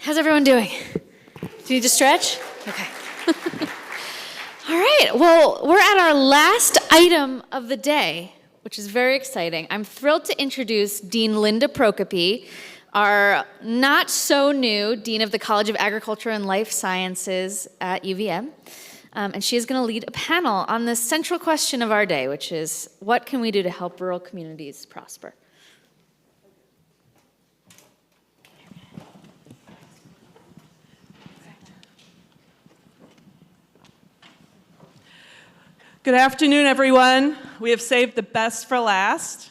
How's everyone doing? Do you need to stretch? Okay. All right, well, we're at our last item of the day, which is very exciting. I'm thrilled to introduce Dean Linda Prokopy, our not so new Dean of the College of Agriculture and Life Sciences at UVM. And she is going to lead a panel on the central question of our day, which is, what can we do to help rural communities prosper? Good afternoon, everyone. We have saved the best for last.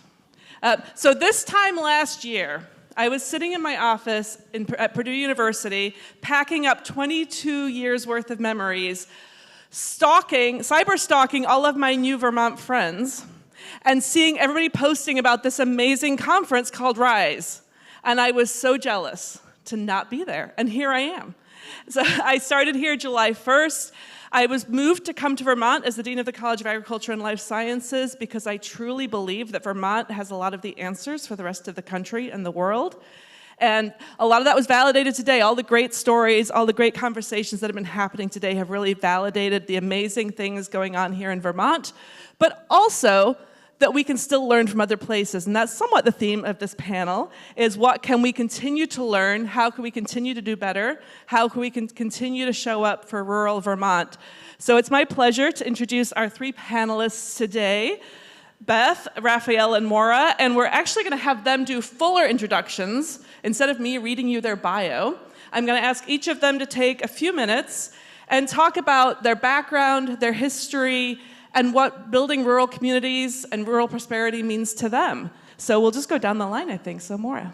So this time last year, I was sitting in my office at Purdue University, packing up 22 years worth of memories, cyber stalking all of my new Vermont friends, and seeing everybody posting about this amazing conference called RISE. And I was so jealous to not be there, and here I am. So I started here July 1st. I was moved to come to Vermont as the Dean of the College of Agriculture and Life Sciences because I truly believe that Vermont has a lot of the answers for the rest of the country and the world. And a lot of that was validated today. All the great stories, all the great conversations that have been happening today have really validated the amazing things going on here in Vermont, but also that we can still learn from other places. And that's somewhat the theme of this panel, is what can we continue to learn? How can we continue to do better? How can we continue to show up for rural Vermont? So it's my pleasure to introduce our three panelists today, Beth, Rafael, and Maura, and we're actually gonna have them do fuller introductions instead of me reading you their bio. I'm gonna ask each of them to take a few minutes and talk about their background, their history, and what building rural communities and rural prosperity means to them. So we'll just go down the line, I think. So Maura.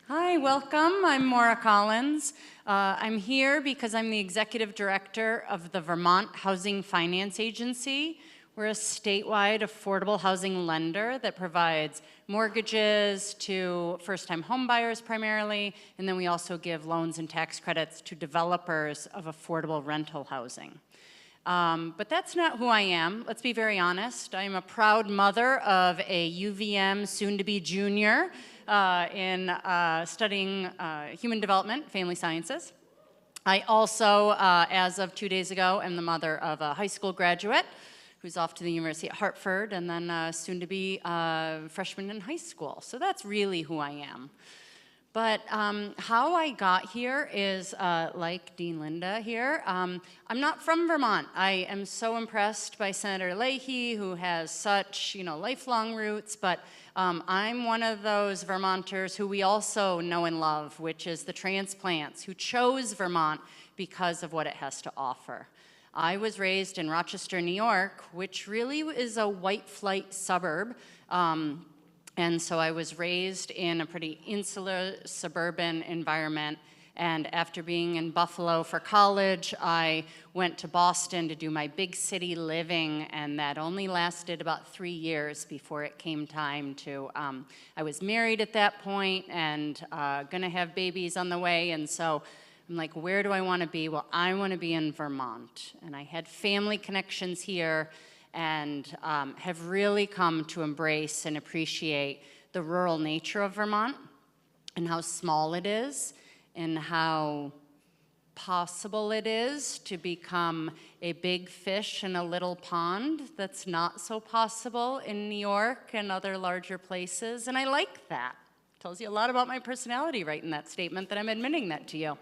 Hi, welcome. I'm Maura Collins. I'm here because I'm the executive director of the Vermont Housing Finance Agency. We're a statewide affordable housing lender that provides mortgages to first-time homebuyers primarily, and then we also give loans and tax credits to developers of affordable rental housing. But that's not who I am. Let's be very honest. I'm a proud mother of a UVM soon-to-be junior in studying human development, family sciences. I also, as of 2 days ago, am the mother of a high school graduate who's off to the University at Hartford, and then soon-to-be freshman in high school. So that's really who I am. But how I got here is like Dean Linda here. I'm not from Vermont. I am so impressed by Senator Leahy, who has such, lifelong roots, but I'm one of those Vermonters who we also know and love, which is the transplants, who chose Vermont because of what it has to offer. I was raised in Rochester, New York, which really is a white flight suburb. And so I was raised in a pretty insular suburban environment. And after being in Buffalo for college, I went to Boston to do my big city living, and that only lasted about 3 years before it came time to, I was married at that point and gonna have babies on the way, and so I'm like, where do I wanna be? Well, I wanna be in Vermont. And I had family connections here, and have really come to embrace and appreciate the rural nature of Vermont and how small it is and how possible it is to become a big fish in a little pond that's not so possible in New York and other larger places, and I like that. Tells you a lot about my personality right in that statement that I'm admitting that to you.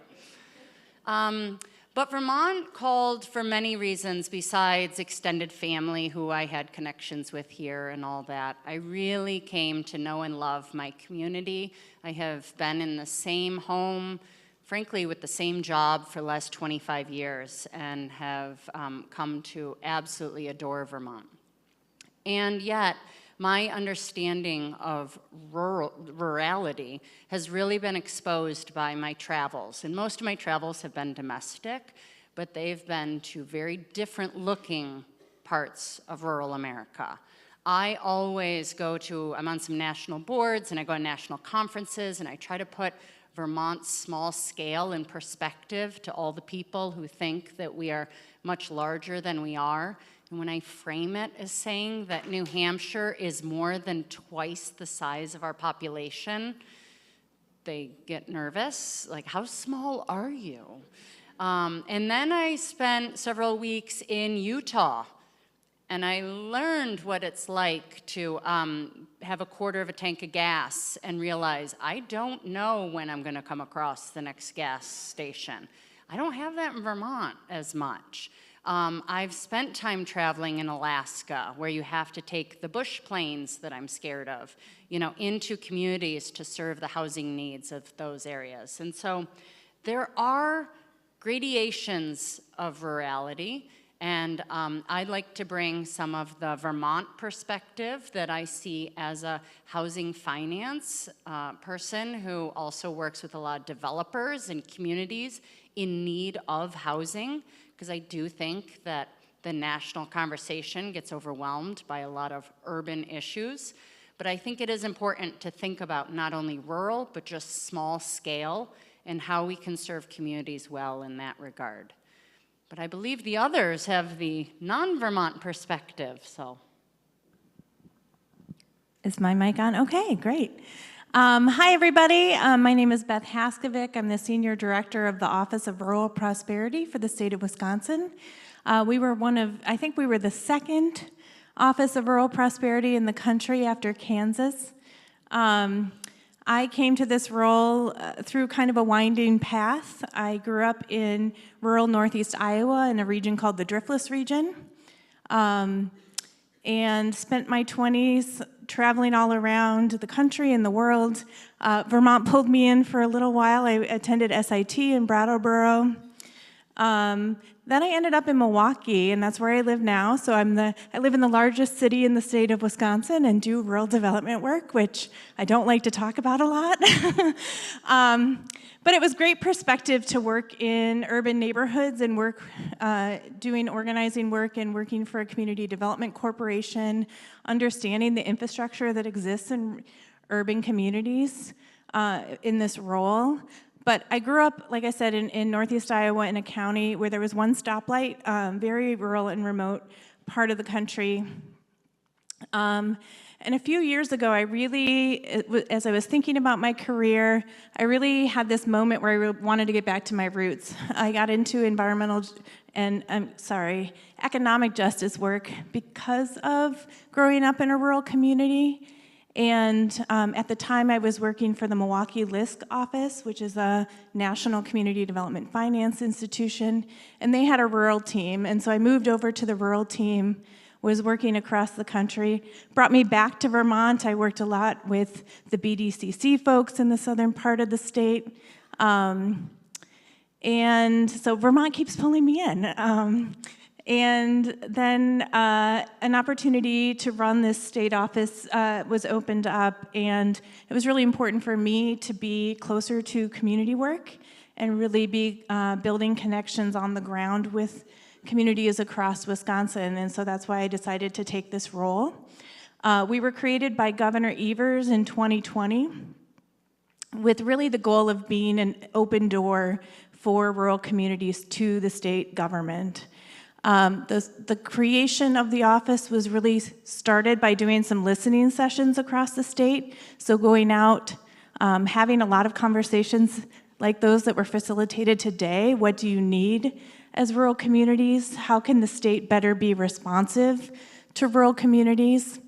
But Vermont called for many reasons besides extended family who I had connections with here and all that. I really came to know and love my community. I have been in the same home, frankly, with the same job for the last 25 years and have come to absolutely adore Vermont. And yet, my understanding of rurality has really been exposed by my travels. And most of my travels have been domestic, but they've been to very different looking parts of rural America. I always I'm on some national boards and I go to national conferences and I try to put Vermont's small scale in perspective to all the people who think that we are much larger than we are. And when I frame it as saying that New Hampshire is more than twice the size of our population, they get nervous, like, how small are you? And then I spent several weeks in Utah, and I learned what it's like to have a quarter of a tank of gas and realize I don't know when I'm going to come across the next gas station. I don't have that in Vermont as much. I've spent time traveling in Alaska, where you have to take the bush planes that I'm scared of, into communities to serve the housing needs of those areas. And so there are gradations of rurality, and I'd like to bring some of the Vermont perspective that I see as a housing finance person who also works with a lot of developers and communities in need of housing, because I do think that the national conversation gets overwhelmed by a lot of urban issues. But I think it is important to think about not only rural, but just small scale, and how we can serve communities well in that regard. But I believe the others have the non-Vermont perspective, so. Is my mic on? Okay, great. Hi, everybody. My name is Beth Haskovec. I'm the Senior Director of the Office of Rural Prosperity for the state of Wisconsin. We were I think we were the second Office of Rural Prosperity in the country after Kansas. I came to this role through kind of a winding path. I grew up in rural northeast Iowa in a region called the Driftless region, and spent my 20s traveling all around the country and the world. Vermont pulled me in for a little while. I attended SIT in Brattleboro. Then I ended up in Milwaukee, and that's where I live now. So I live in the largest city in the state of Wisconsin and do rural development work, which I don't like to talk about a lot. But it was great perspective to work in urban neighborhoods and work doing organizing work and working for a community development corporation, understanding the infrastructure that exists in urban communities in this role. But I grew up, like I said, in northeast Iowa in a county where there was one stoplight, very rural and remote part of the country. And a few years ago, as I was thinking about my career, I really had this moment where I wanted to get back to my roots. I got into economic justice work because of growing up in a rural community. And at the time, I was working for the Milwaukee LISC office, which is a national community development finance institution, and they had a rural team. And so I moved over to the rural team, was working across the country, brought me back to Vermont. I worked a lot with the BDCC folks in the southern part of the state. And so Vermont keeps pulling me in. And then an opportunity to run this state office was opened up, and it was really important for me to be closer to community work and really be building connections on the ground with communities across Wisconsin, and so that's why I decided to take this role. We were created by Governor Evers in 2020 with really the goal of being an open door for rural communities to the state government. The creation of the office was really started by doing some listening sessions across the state. So going out, having a lot of conversations like those that were facilitated today. What do you need as rural communities? How can the state better be responsive to rural communities?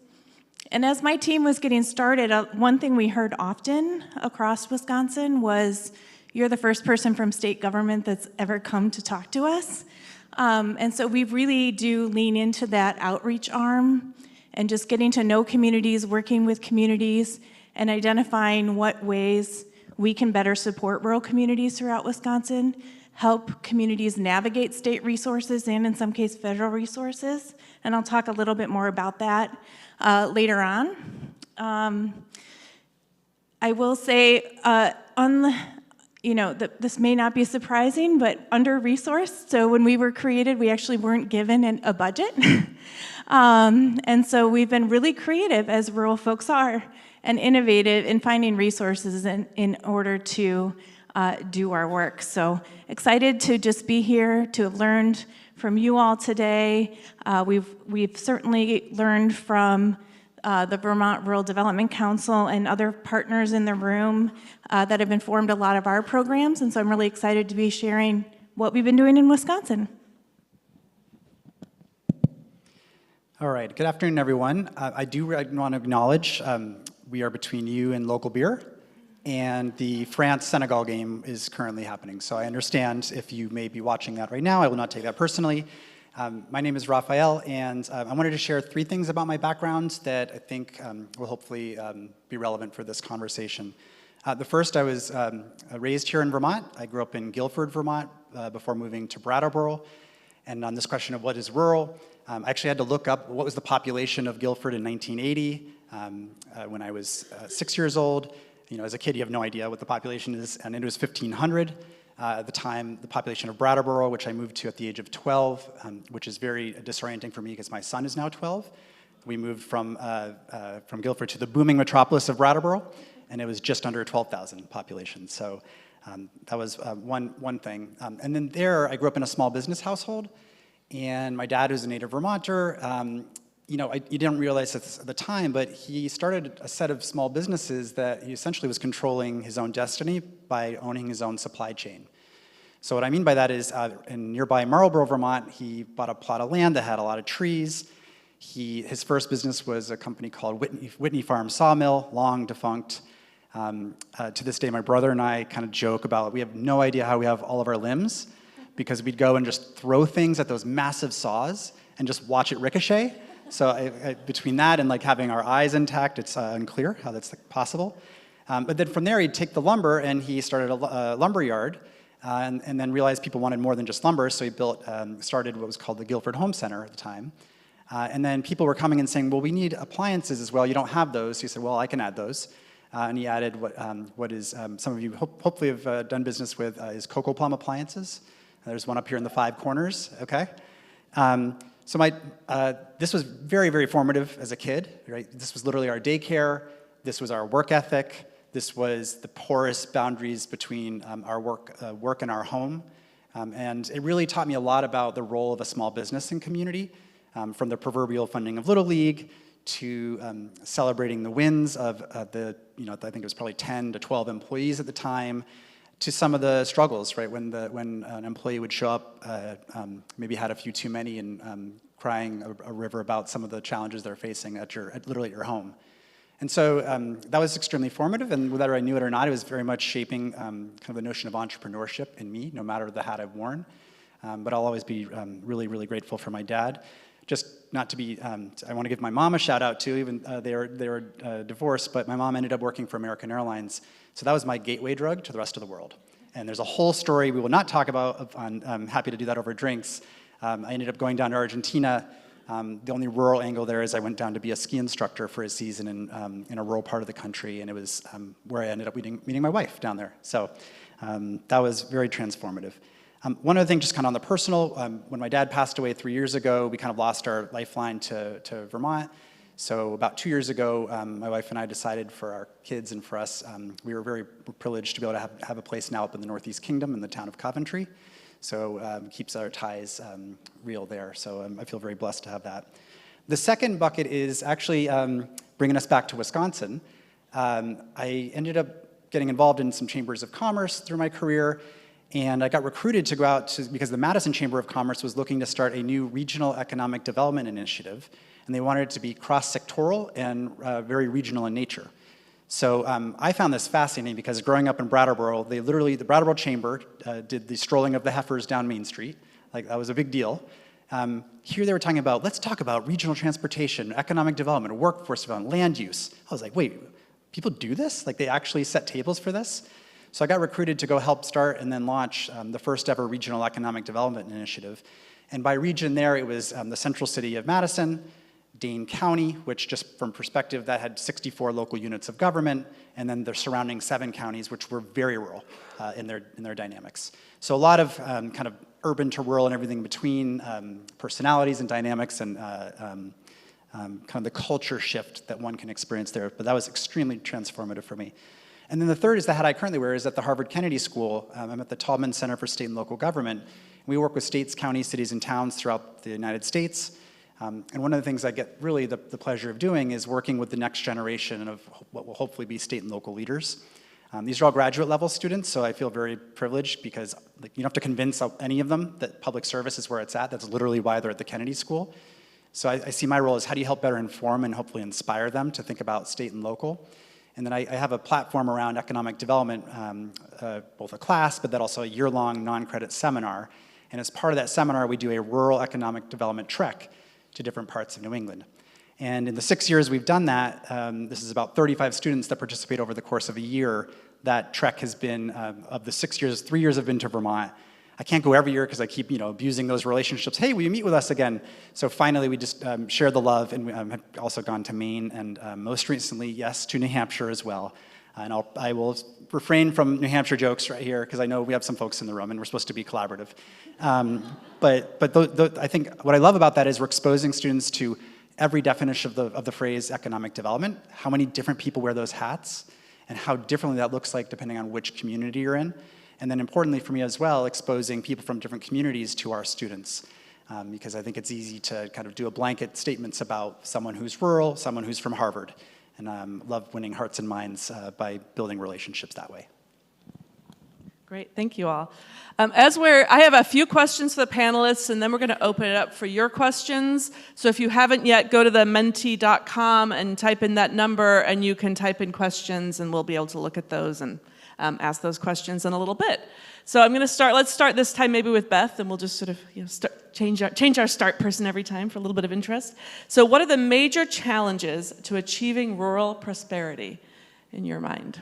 And as my team was getting started, one thing we heard often across Wisconsin was, you're the first person from state government that's ever come to talk to us. And so we really do lean into that outreach arm and just getting to know communities, working with communities, and identifying what ways we can better support rural communities throughout Wisconsin, help communities navigate state resources and in some cases federal resources. And I'll talk a little bit more about that later on. I will say this may not be surprising, but under-resourced. So when we were created, we actually weren't given a budget. And so we've been really creative, as rural folks are, and innovative in finding resources in order to do our work. So excited to just be here, to have learned from you all today. We've certainly learned from the Vermont Rural Development Council and other partners in the room that have informed a lot of our programs, and so I'm really excited to be sharing what we've been doing in Wisconsin. All right, good afternoon, everyone. I do want to acknowledge we are between you and local beer, and the France-Senegal game is currently happening. So I understand if you may be watching that right now. I will not take that personally. My name is Rafael, and I wanted to share 3 things about my background that I think will hopefully be relevant for this conversation. The first, I was raised here in Vermont. I grew up in Guilford, Vermont, before moving to Brattleboro. And on this question of what is rural, I actually had to look up what was the population of Guilford in 1980 when I was 6 years old. You know, as a kid, you have no idea what the population is, and it was 1,500. At the time, the population of Brattleboro, which I moved to at the age of 12, which is very disorienting for me because my son is now 12. We moved from Guilford to the booming metropolis of Brattleboro, and it was just under 12,000 population. So that was one thing. And then there, I grew up in a small business household, and my dad was a native Vermonter. You know, you didn't realize this at the time, but he started a set of small businesses that he essentially was controlling his own destiny by owning his own supply chain. So what I mean by that is in nearby Marlborough, Vermont, he bought a plot of land that had a lot of trees. His first business was a company called Whitney Farm Sawmill, long defunct. To this day, my brother and I kind of joke about we have no idea how we have all of our limbs because we'd go and just throw things at those massive saws and just watch it ricochet. So between that and like having our eyes intact, it's unclear how that's possible. But then from there, he'd take the lumber and he started a lumber yard and then realized people wanted more than just lumber. So he started what was called the Guilford Home Center at the time. And then people were coming and saying, well, we need appliances as well. You don't have those. So he said, well, I can add those. And he added what is some of you hopefully have done business with is Cocoa Plum appliances. There's one up here in the 5 corners, okay? So this was very, very formative as a kid, right? This was literally our daycare. This was our work ethic. This was the porous boundaries between our work and our home. And it really taught me a lot about the role of a small business in community, from the proverbial funding of Little League to celebrating the wins of I think it was probably 10 to 12 employees at the time, to some of the struggles, right? When an employee would show up, maybe had a few too many and crying a river about some of the challenges they're facing literally at your home. And so that was extremely formative, and whether I knew it or not, it was very much shaping kind of the notion of entrepreneurship in me, no matter the hat I've worn. But I'll always be really, really grateful for my dad. Just not to be, I want to give my mom a shout out too, even they were divorced, but my mom ended up working for American Airlines. So that was my gateway drug to the rest of the world. And there's a whole story we will not talk about. I'm happy to do that over drinks. I ended up going down to Argentina. The only rural angle there is I went down to be a ski instructor for a season in a rural part of the country, and it was where I ended up meeting my wife down there. So that was very transformative. One other thing, just kind of on the personal, when my dad passed away 3 years ago, we kind of lost our lifeline to Vermont. So about 2 years ago, my wife and I decided for our kids and for us, we were very privileged to be able to have a place now up in the Northeast Kingdom in the town of Coventry. So keeps our ties real there. So I feel very blessed to have that. The second bucket is actually bringing us back to Wisconsin. I ended up getting involved in some chambers of commerce through my career, and I got recruited to go out because the Madison Chamber of Commerce was looking to start a new regional economic development initiative, and they wanted it to be cross-sectoral and very regional in nature. So I found this fascinating because growing up in Brattleboro, the Brattleboro Chamber did the strolling of the heifers down Main Street. Like, that was a big deal. Here they were talking about, let's talk about regional transportation, economic development, workforce development, land use. I was like, wait, people do this? Like, they actually set tables for this? So I got recruited to go help start and then launch the first ever regional economic development initiative. And by region there, it was the central city of Madison, Dane County, which just from perspective, that had 64 local units of government, and then the surrounding 7 counties, which were very rural in their dynamics. So a lot of kind of urban to rural and everything between personalities and dynamics and kind of the culture shift that one can experience there. But that was extremely transformative for me. And then the third is the hat I currently wear is at the Harvard Kennedy School. I'm at the Taubman Center for State and Local Government. We work with states, counties, cities, and towns throughout the United States. And one of the things I get really the pleasure of doing is working with the next generation of what will hopefully be state and local leaders. These are all graduate level students, so I feel very privileged because you don't have to convince any of them that public service is where it's at. That's literally why they're at the Kennedy School. So I see my role as how do you help better inform and hopefully inspire them to think about state and local. And then I have a platform around economic development, both a class, but then also a year-long non-credit seminar. And as part of that seminar, we do a rural economic development trek to different parts of New England. And in the 6 years we've done that, this is about 35 students that participate over the course of a year. That trek has been, of the 6 years, 3 years have been to Vermont. I can't go every year because I keep, abusing those relationships. Hey, will you meet with us again? So finally, we just shared the love, and we have also gone to Maine, and most recently, yes, to New Hampshire as well. And I will refrain from New Hampshire jokes right here because I know we have some folks in the room, and we're supposed to be collaborative. But I think what I love about that is we're exposing students to every definition of the phrase economic development, how many different people wear those hats, and how differently that looks like depending on which community you're in. And then importantly for me as well, exposing people from different communities to our students. Because I think it's easy to kind of do a blanket statements about someone who's rural, someone who's from Harvard. And love winning hearts and minds by building relationships that way. Great, thank you all. I have a few questions for the panelists, and then we're going to open it up for your questions. So if you haven't yet, go to the menti.com and type in that number, and you can type in questions, and we'll be able to look at those and ask those questions in a little bit. So I'm going to start. Let's start this time maybe with Beth, and we'll just sort of change our start person every time for a little bit of interest. So what are the major challenges to achieving rural prosperity in your mind?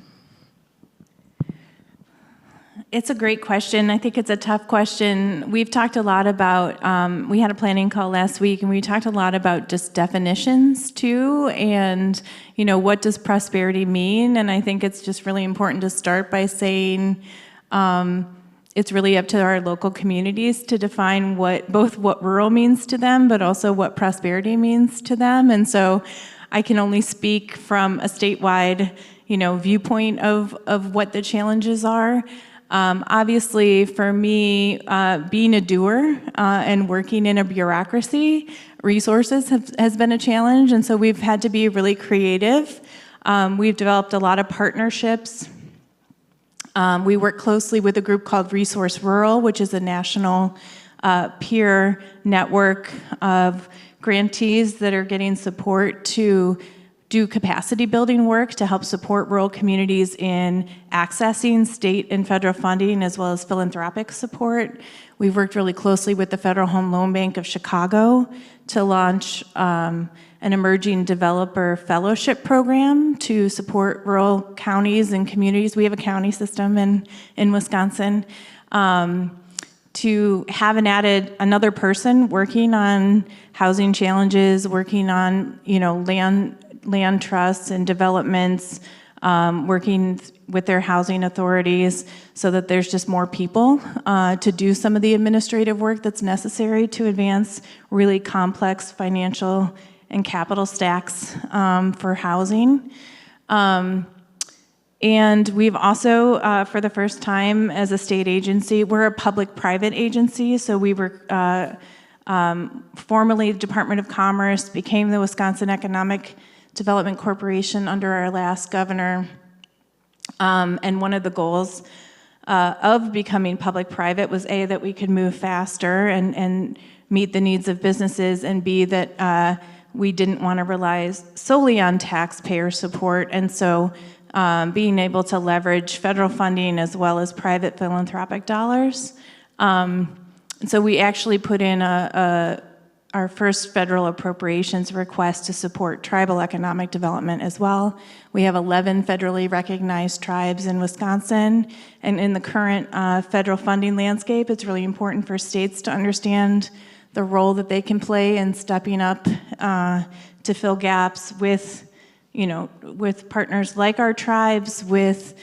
It's a great question. I think it's a tough question. We've talked a lot about, we had a planning call last week, and we talked a lot about just definitions too, and what does prosperity mean? And I think it's just really important to start by saying it's really up to our local communities to define both what rural means to them, but also what prosperity means to them. And so I can only speak from a statewide, viewpoint of what the challenges are. Obviously, for me, being a doer and working in a bureaucracy, resources has been a challenge, and so we've had to be really creative. We've developed a lot of partnerships. We work closely with a group called Resource Rural, which is a national peer network of grantees that are getting support to do capacity building work to help support rural communities in accessing state and federal funding as well as philanthropic support. We've worked really closely with the Federal Home Loan Bank of Chicago to launch an emerging developer fellowship program to support rural counties and communities. We have a county system in Wisconsin. To have another person working on housing challenges, working on land trusts and developments, working with their housing authorities so that there's just more people to do some of the administrative work that's necessary to advance really complex financial and capital stacks for housing. And we've also, for the first time as a state agency, we're a public-private agency, so we were formerly the Department of Commerce, became the Wisconsin Economic Development Corporation under our last governor. And one of the goals of becoming public-private was A, that we could move faster and meet the needs of businesses, and B, that we didn't want to rely solely on taxpayer support. And so being able to leverage federal funding as well as private philanthropic dollars. So we actually put in our first federal appropriations request to support tribal economic development as well. We have 11 federally recognized tribes in Wisconsin, and in the current federal funding landscape, it's really important for states to understand the role that they can play in stepping up to fill gaps with, with partners like our tribes, with,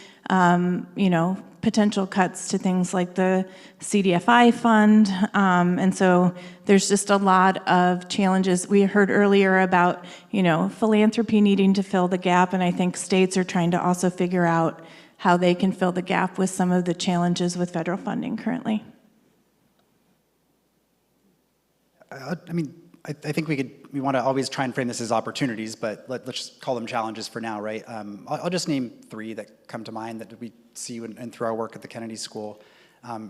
potential cuts to things like the CDFI fund. And so there's just a lot of challenges. We heard earlier about, philanthropy needing to fill the gap, and I think states are trying to also figure out how they can fill the gap with some of the challenges with federal funding currently. I think we want to always try and frame this as opportunities, but let's just call them challenges for now, right? I'll just name 3 that come to mind that we see and through our work at the Kennedy School.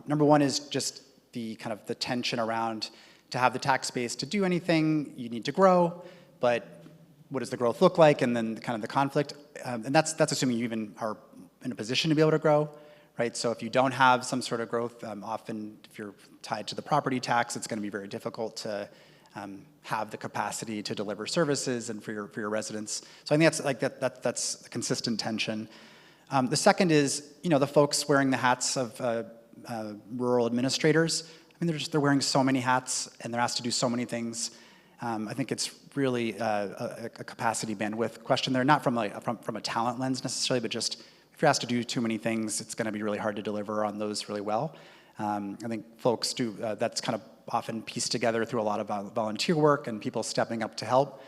Number 1 is just the kind of the tension around to have the tax base to do anything, you need to grow, but what does the growth look like, and then kind of the conflict. And that's assuming you even are in a position to be able to grow, right? So if you don't have some sort of growth, often if you're tied to the property tax, it's going to be very difficult to have the capacity to deliver services and for your residents. So I think that's a consistent tension. The second is, the folks wearing the hats of rural administrators. I mean, they're wearing so many hats and they're asked to do so many things. I think it's really a capacity bandwidth question there, not from a talent lens necessarily, but just if you're asked to do too many things, it's going to be really hard to deliver on those really well. I think folks do, that's kind of often pieced together through a lot of volunteer work and people stepping up to help.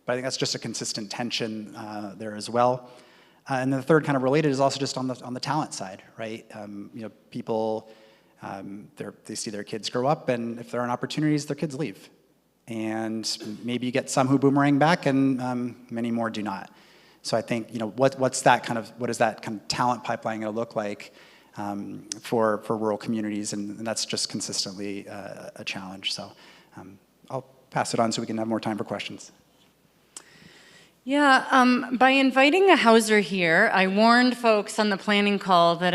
But I think that's just a consistent tension there as well. And then the third kind of related is also just on the talent side, right? People, they see their kids grow up, and if there aren't opportunities, their kids leave. And maybe you get some who boomerang back, and many more do not. So I think, what is that kind of talent pipeline going to look like for rural communities, and that's just consistently a challenge. So I'll pass it on so we can have more time for questions. Yeah, by inviting a houser here, I warned folks on the planning call that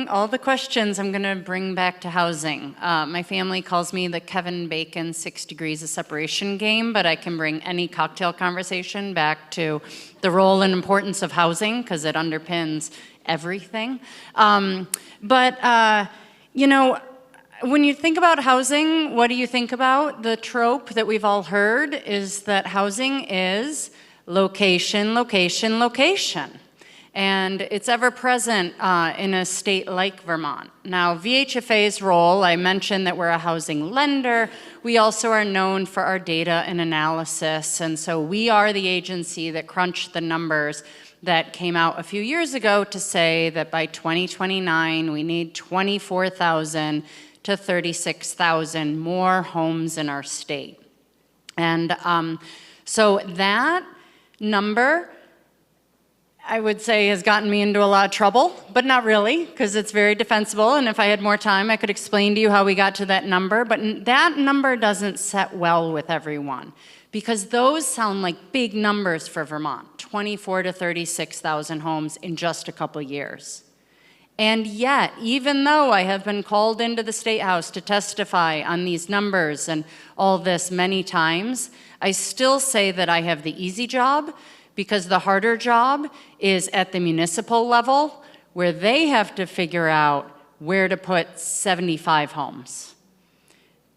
all the questions I'm going to bring back to housing. My family calls me the Kevin Bacon 6 degrees of separation game, but I can bring any cocktail conversation back to the role and importance of housing because it underpins everything. When you think about housing, what do you think about? The trope that we've all heard is that housing is location, location, location. And it's ever present in a state like Vermont. Now, VHFA's role, I mentioned that we're a housing lender. We also are known for our data and analysis. And so we are the agency that crunched the numbers that came out a few years ago to say that by 2029, we need 24,000 to 36,000 more homes in our state. And so that number, I would say, has gotten me into a lot of trouble, but not really, because it's very defensible, and if I had more time, I could explain to you how we got to that number, but that number doesn't set well with everyone, because those sound like big numbers for Vermont, 24,000 to 36,000 homes in just a couple years. And yet, even though I have been called into the State House to testify on these numbers and all this many times, I still say that I have the easy job, because the harder job is at the municipal level, where they have to figure out where to put 75 homes.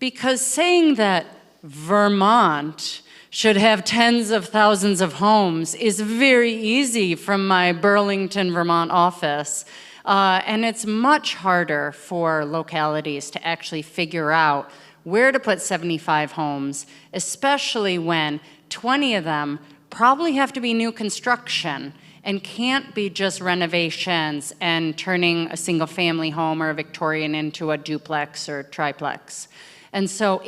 Because saying that Vermont should have tens of thousands of homes is very easy from my Burlington, Vermont office. And it's much harder for localities to actually figure out where to put 75 homes, especially when 20 of them probably have to be new construction and can't be just renovations and turning a single family home or a Victorian into a duplex or triplex. And so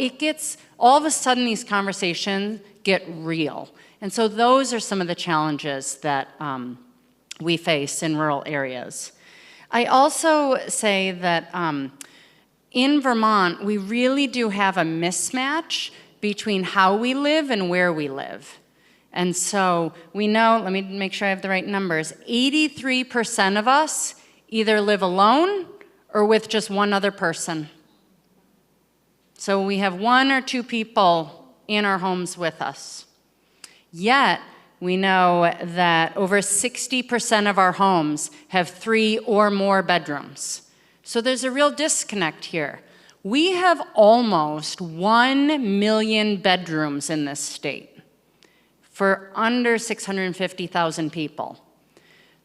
all of a sudden these conversations get real. And so those are some of the challenges that we face in rural areas. I also say that in Vermont, we really do have a mismatch between how we live and where we live. And so we know, let me make sure I have the right numbers, 83% of us either live alone or with just one other person. So we have 1 or 2 people in our homes with us. Yet, we know that over 60% of our homes have 3 or more bedrooms. So there's a real disconnect here. We have almost 1 million bedrooms in this state for under 650,000 people.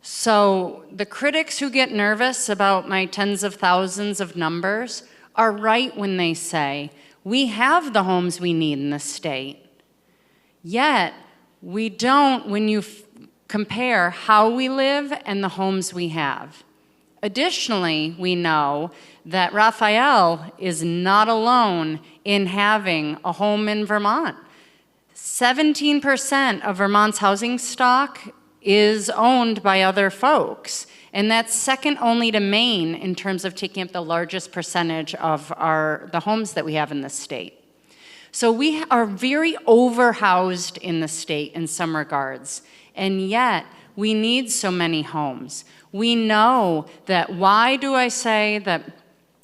So the critics who get nervous about my tens of thousands of numbers are right when they say, we have the homes we need in the state. Yet, we don't when you compare how we live and the homes we have. Additionally, we know that Rafael is not alone in having a home in Vermont. 17% of Vermont's housing stock is owned by other folks. And that's second only to Maine in terms of taking up the largest percentage of the homes that we have in the state. So we are very overhoused in the state in some regards, and yet we need so many homes. We know that, why do I say that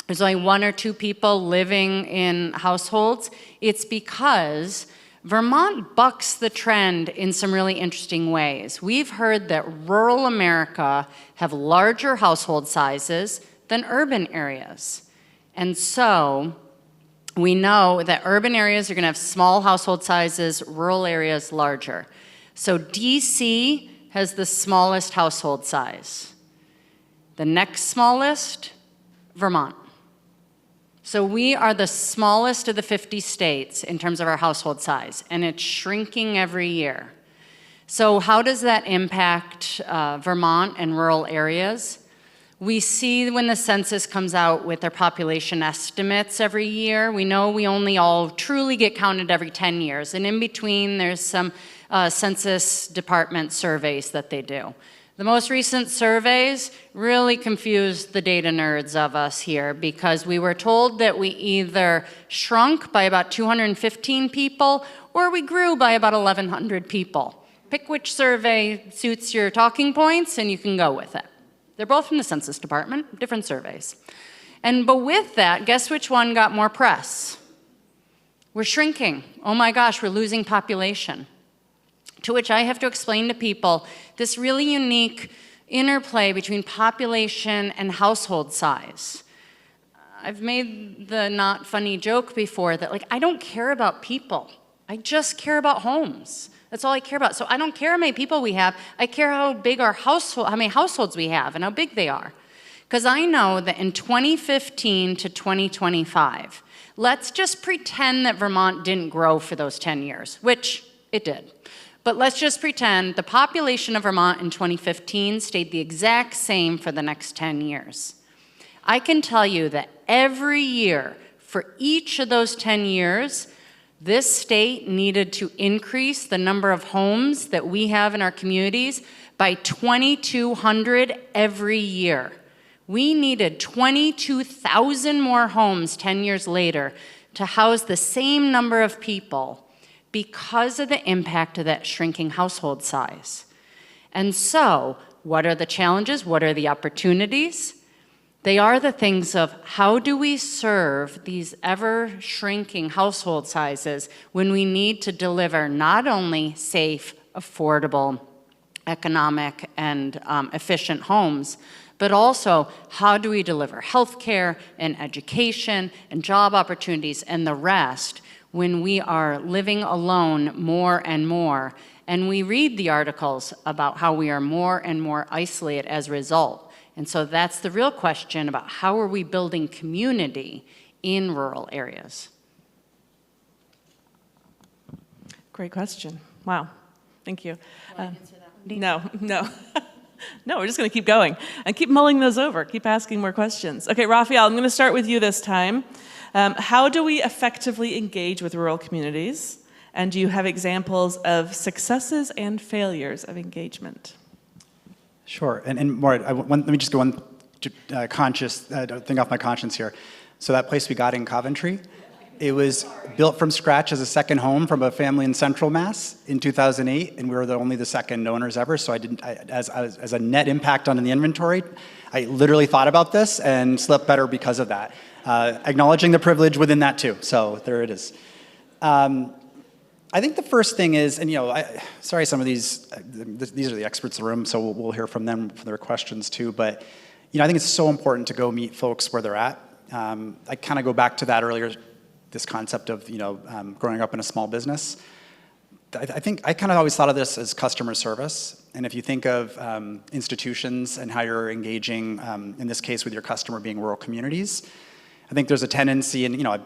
there's only 1 or 2 people living in households? It's because Vermont bucks the trend in some really interesting ways. We've heard that rural America have larger household sizes than urban areas. And so we know that urban areas are going to have small household sizes, rural areas larger. So DC has the smallest household size. The next smallest, Vermont. So we are the smallest of the 50 states in terms of our household size, and it's shrinking every year. So how does that impact Vermont and rural areas? We see when the census comes out with their population estimates every year, we know we only all truly get counted every 10 years, and in between there's some Census Department surveys that they do. The most recent surveys really confused the data nerds of us here, because we were told that we either shrunk by about 215 people or we grew by about 1,100 people. Pick which survey suits your talking points and you can go with it. They're both from the Census Department, different surveys. But with that, guess which one got more press? We're shrinking. Oh my gosh, we're losing population. To which I have to explain to people this really unique interplay between population and household size. I've made the not funny joke before that, like, I don't care about people. I just care about homes. That's all I care about. So I don't care how many people we have. I care how big our household, how many households we have and how big they are. Because I know that in 2015 to 2025, let's just pretend that Vermont didn't grow for those 10 years, which it did. But let's just pretend the population of Vermont in 2015 stayed the exact same for the next 10 years. I can tell you that every year for each of those 10 years, this state needed to increase the number of homes that we have in our communities by 2,200 every year. We needed 22,000 more homes 10 years later to house the same number of people, because of the impact of that shrinking household size. And so, what are the challenges? What are the opportunities? They are the things of, how do we serve these ever-shrinking household sizes when we need to deliver not only safe, affordable, economic, and efficient homes, but also, how do we deliver healthcare and education and job opportunities and the rest when we are living alone more and more, and we read the articles about how we are more and more isolated as a result. And so that's the real question about, how are we building community in rural areas? Great question. Wow. Thank you. Can I answer that one? No. No, we're just going to keep going and keep mulling those over, keep asking more questions. Okay, Rafael, I'm going to start with you this time. How do we effectively engage with rural communities? And do you have examples of successes and failures of engagement? Sure. And Maura, let me just go one conscious thing off my conscience here. So that place we got in Coventry, it was built from scratch as a second home from a family in Central Mass in 2008, and we were only the second owners ever. So as a net impact on the inventory, I literally thought about this and slept better because of that. Acknowledging the privilege within that too. So there it is. I think the first thing is, and sorry, some of these are the experts in the room, so we'll hear from them for their questions too. But I think it's so important to go meet folks where they're at. I kind of go back to that earlier, this concept of growing up in a small business. I think I kind of always thought of this as customer service. And if you think of institutions and how you're engaging, in this case with your customer being rural communities, I think there's a tendency, and I've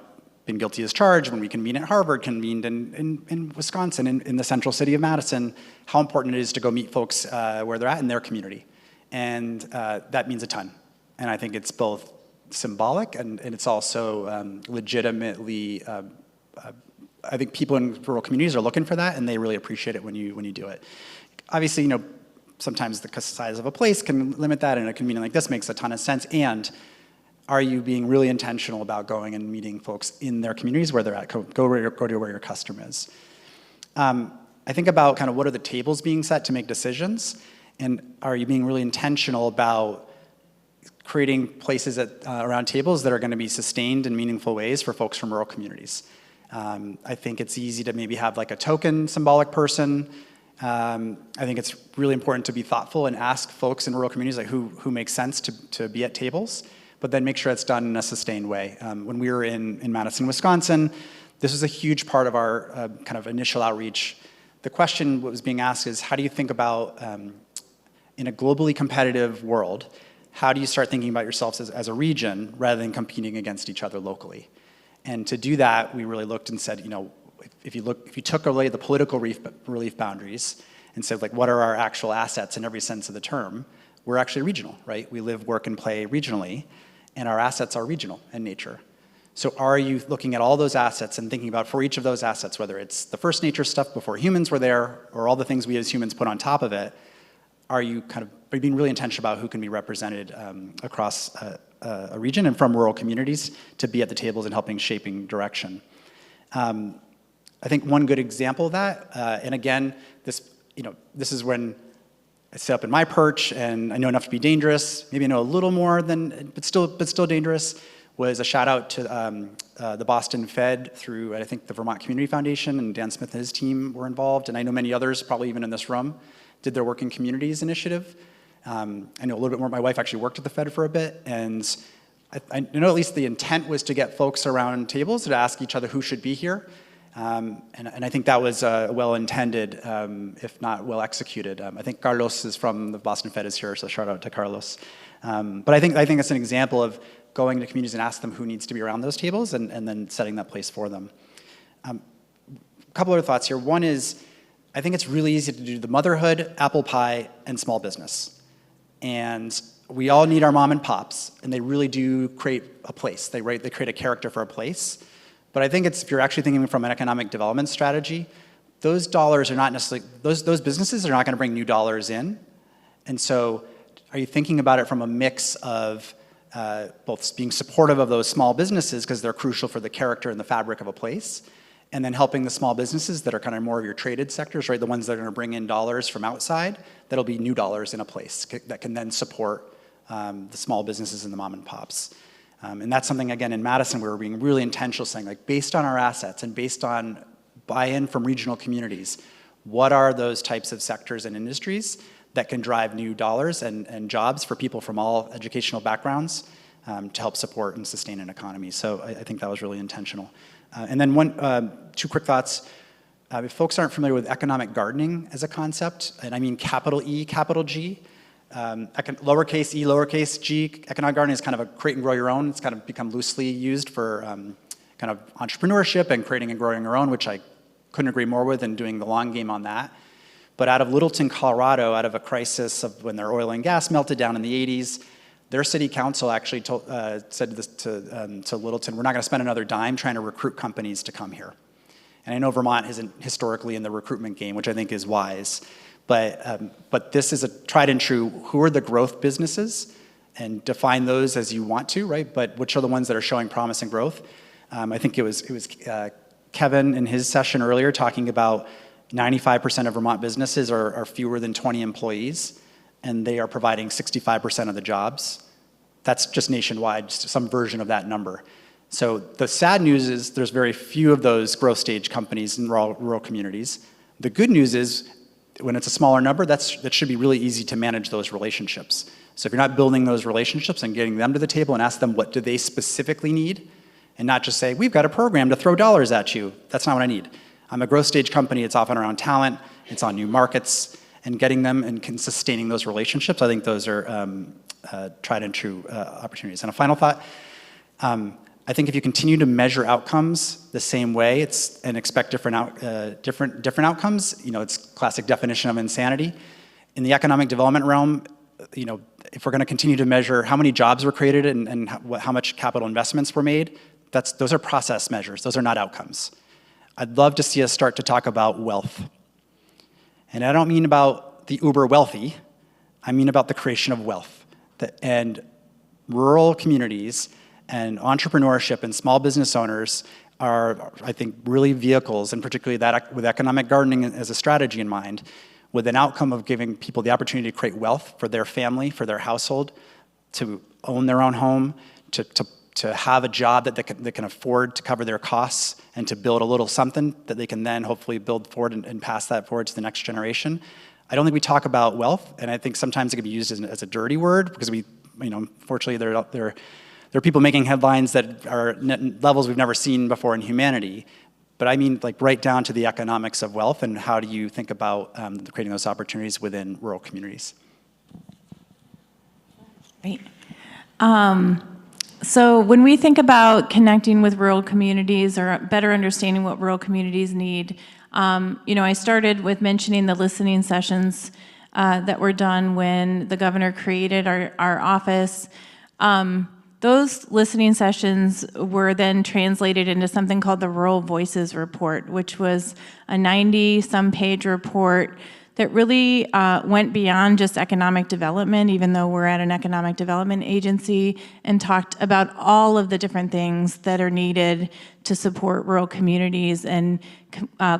been guilty as charged when we convene at Harvard, convened in Wisconsin, in the central city of Madison, how important it is to go meet folks where they're at in their community. And that means a ton. And I think it's both symbolic and it's also legitimately I think people in rural communities are looking for that, and they really appreciate it when you do it. Obviously, sometimes the size of a place can limit that, and a convening like this makes a ton of sense. And are you being really intentional about going and meeting folks in their communities where they're at? Go to where your customer is. I think about kind of what are the tables being set to make decisions, and are you being really intentional about creating places around tables that are going to be sustained in meaningful ways for folks from rural communities. I think it's easy to maybe have like a token symbolic person. I think it's really important to be thoughtful and ask folks in rural communities like who makes sense to be at tables, but then make sure it's done in a sustained way. When we were in Madison, Wisconsin, this was a huge part of our kind of initial outreach. The question what was being asked is, how do you think about, in a globally competitive world, how do you start thinking about yourselves as a region rather than competing against each other locally? And to do that, we really looked and said, if you took away the political relief boundaries and said, like, what are our actual assets in every sense of the term, we're actually regional, right? We live, work, and play regionally, and our assets are regional in nature. So are you looking at all those assets and thinking about for each of those assets, whether it's the first nature stuff before humans were there, or all the things we as humans put on top of it, are you being really intentional about who can be represented across a region and from rural communities to be at the tables and helping shaping direction? I think one good example of that, and again, this is when I sit up in my perch and I know enough to be dangerous, maybe I know a little more but still dangerous, was a shout out to the Boston Fed through, I think, the Vermont Community Foundation, and Dan Smith and his team were involved, and I know many others, probably even in this room, did their Work in Communities initiative. I know a little bit more. My wife actually worked at the Fed for a bit, and I know at least the intent was to get folks around tables to ask each other who should be here. And I think that was well-intended, if not well-executed. I think Carlos is from the Boston Fed is here, so shout out to Carlos. But I think it's an example of going to communities and ask them who needs to be around those tables and then setting that place for them. A couple other thoughts here. One is, I think it's really easy to do the motherhood, apple pie, and small business. And we all need our mom and pops, and they really do create a place. They create a character for a place. But I think if you're actually thinking from an economic development strategy, those dollars are not necessarily, those businesses are not going to bring new dollars in. And so are you thinking about it from a mix of both being supportive of those small businesses because they're crucial for the character and the fabric of a place, and then helping the small businesses that are kind of more of your traded sectors, right? The ones that are going to bring in dollars from outside, that'll be new dollars in a place that can then support the small businesses and the mom and pops. And that's something, again, in Madison, where we're being really intentional, saying, like, based on our assets and based on buy-in from regional communities, what are those types of sectors and industries that can drive new dollars and jobs for people from all educational backgrounds to help support and sustain an economy? So I think that was really intentional. And then two quick thoughts. If folks aren't familiar with economic gardening as a concept, and I mean capital E, capital G, lowercase e, lowercase g, economic gardening is kind of a create and grow your own. It's kind of become loosely used for kind of entrepreneurship and creating and growing your own, which I couldn't agree more with, and doing the long game on that. But out of Littleton, Colorado, out of a crisis of when their oil and gas melted down in the 80s, their city council actually said this to Littleton, we're not going to spend another dime trying to recruit companies to come here. And I know Vermont isn't historically in the recruitment game, which I think is wise. But this is a tried and true, who are the growth businesses? And define those as you want to, right? But which are the ones that are showing promise and growth? I think it was Kevin in his session earlier talking about 95% of Vermont businesses are fewer than 20 employees, and they are providing 65% of the jobs. That's just nationwide, just some version of that number. So the sad news is there's very few of those growth stage companies in rural communities. The good news is when it's a smaller number, that should be really easy to manage those relationships. So if you're not building those relationships and getting them to the table and ask them what do they specifically need, and not just say, we've got a program to throw dollars at you. That's not what I need. I'm a growth stage company. It's often around talent. It's on new markets. And getting them and sustaining those relationships, I think those are tried and true opportunities. And a final thought, I think if you continue to measure outcomes the same way and expect different outcomes, it's classic definition of insanity. In the economic development realm, if we're going to continue to measure how many jobs were created and how much capital investments were made, those are process measures. Those are not outcomes. I'd love to see us start to talk about wealth. And I don't mean about the uber wealthy, I mean about the creation of wealth. And rural communities and entrepreneurship and small business owners are, I think, really vehicles, and particularly that with economic gardening as a strategy in mind, with an outcome of giving people the opportunity to create wealth for their family, for their household, to own their own home, to have a job that they can afford to cover their costs, and to build a little something that they can then hopefully build forward and pass that forward to the next generation. I don't think we talk about wealth, and I think sometimes it can be used as a dirty word because unfortunately there are people making headlines that are levels we've never seen before in humanity. But I mean, like, right down to the economics of wealth, and how do you think about creating those opportunities within rural communities? Right. So when we think about connecting with rural communities or better understanding what rural communities need, I started with mentioning the listening sessions that were done when the governor created our office. Those listening sessions were then translated into something called the Rural Voices Report, which was a 90-some page report that really went beyond just economic development, even though we're at an economic development agency, and talked about all of the different things that are needed to support rural communities and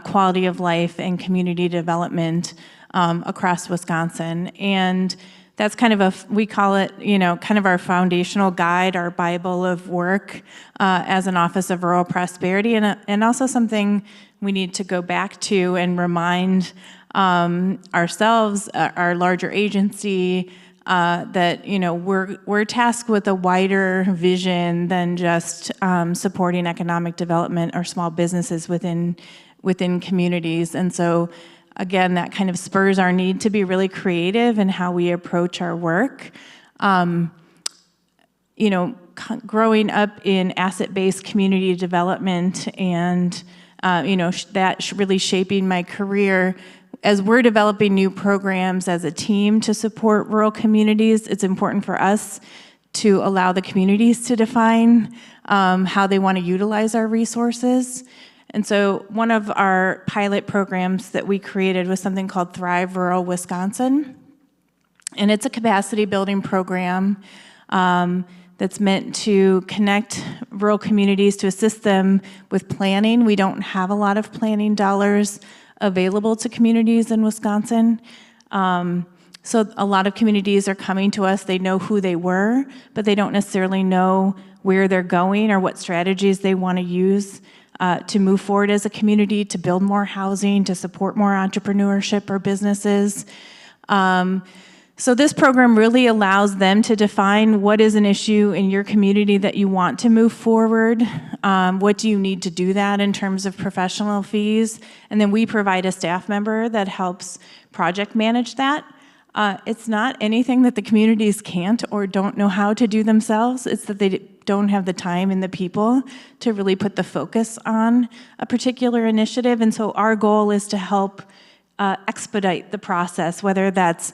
quality of life and community development across Wisconsin. And that's kind of we call it, kind of our foundational guide, our Bible of work as an Office of Rural Prosperity, and also something we need to go back to and remind ourselves, our larger agency, that we're tasked with a wider vision than just supporting economic development or small businesses within communities. And so, again, that kind of spurs our need to be really creative in how we approach our work. Growing up in asset-based community development and, that really shaping my career, as we're developing new programs as a team to support rural communities, it's important for us to allow the communities to define how they want to utilize our resources. And so one of our pilot programs that we created was something called Thrive Rural Wisconsin. And it's a capacity building program that's meant to connect rural communities, to assist them with planning. We don't have a lot of planning dollars available to communities in Wisconsin. So a lot of communities are coming to us, they know who they were, but they don't necessarily know where they're going or what strategies they want to use to move forward as a community, to build more housing, to support more entrepreneurship or businesses. So this program really allows them to define what is an issue in your community that you want to move forward. What do you need to do that in terms of professional fees? And then we provide a staff member that helps project manage that. It's not anything that the communities can't or don't know how to do themselves. It's that they don't have the time and the people to really put the focus on a particular initiative. And so our goal is to help expedite the process, whether that's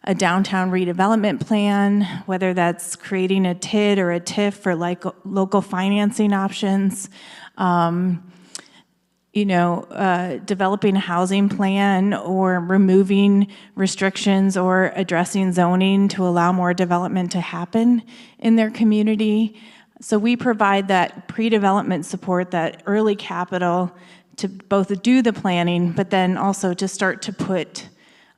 a downtown redevelopment plan, whether that's creating a TID or a TIF for local financing options, developing a housing plan, or removing restrictions or addressing zoning to allow more development to happen in their community. So we provide that pre-development support, that early capital to both do the planning, but then also to start to put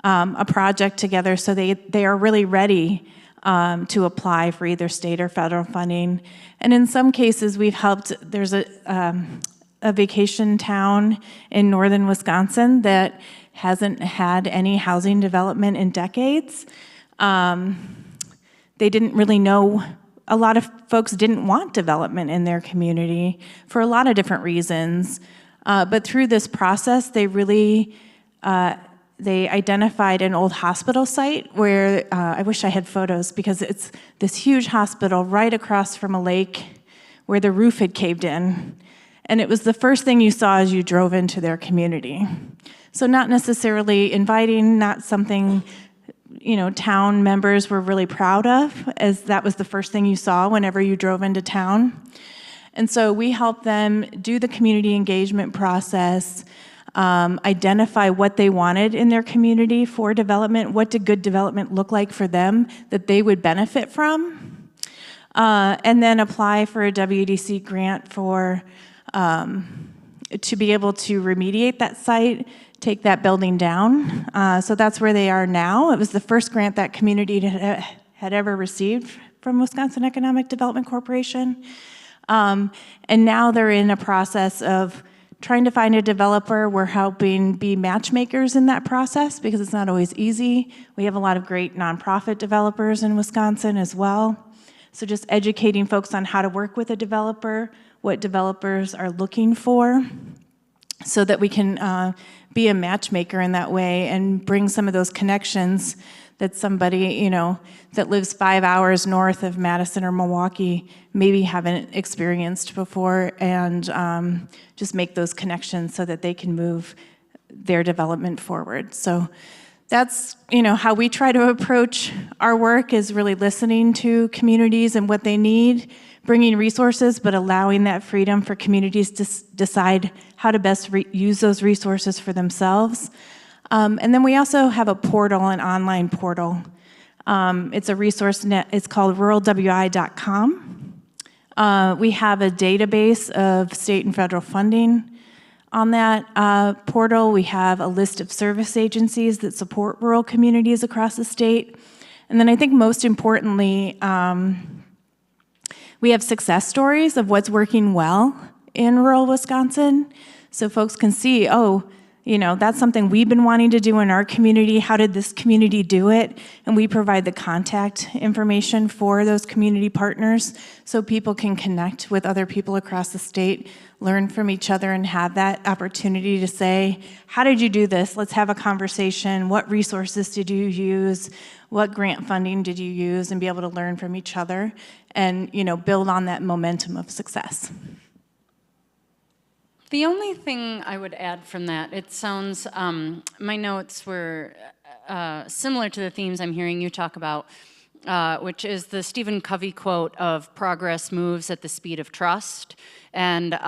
a project together so they are really ready to apply for either state or federal funding. And in some cases, we've helped, there's a vacation town in northern Wisconsin that hasn't had any housing development in decades. They didn't really know, a lot of folks didn't want development in their community for a lot of different reasons. But through this process, they really, they identified an old hospital site where, I wish I had photos, because it's this huge hospital right across from a lake where the roof had caved in. And it was the first thing you saw as you drove into their community. So not necessarily inviting, not something, town members were really proud of, as that was the first thing you saw whenever you drove into town. And so we help them do the community engagement process, identify what they wanted in their community for development, what did good development look like for them that they would benefit from, and then apply for a WDC grant for to be able to remediate that site, take that building down. So that's where they are now. It was the first grant that community had ever received from Wisconsin Economic Development Corporation. And now they're in a process of trying to find a developer. We're helping be matchmakers in that process because it's not always easy. We have a lot of great nonprofit developers in Wisconsin as well. So just educating folks on how to work with a developer, what developers are looking for, so that we can be a matchmaker in that way and bring some of those connections that somebody, you know, that lives 5 hours north of Madison or Milwaukee maybe haven't experienced before, and just make those connections so that they can move their development forward. So that's, you know, how we try to approach our work, is really listening to communities and what they need, bringing resources, but allowing that freedom for communities to decide how to best use those resources for themselves. And then we also have a portal, an online portal. It's a resource net. It's called ruralwi.com. We have a database of state and federal funding on that portal. We have a list of service agencies that support rural communities across the state. And then I think most importantly, we have success stories of what's working well in rural Wisconsin, so folks can see, oh, you know, that's something we've been wanting to do in our community. How did this community do it? And we provide the contact information for those community partners so people can connect with other people across the state, learn from each other, and have that opportunity to say, how did you do this? Let's have a conversation. What resources did you use? What grant funding did you use? And be able to learn from each other and, you know, build on that momentum of success. The only thing I would add from that, it sounds, my notes were similar to the themes I'm hearing you talk about, which is the Stephen Covey quote of progress moves at the speed of trust. And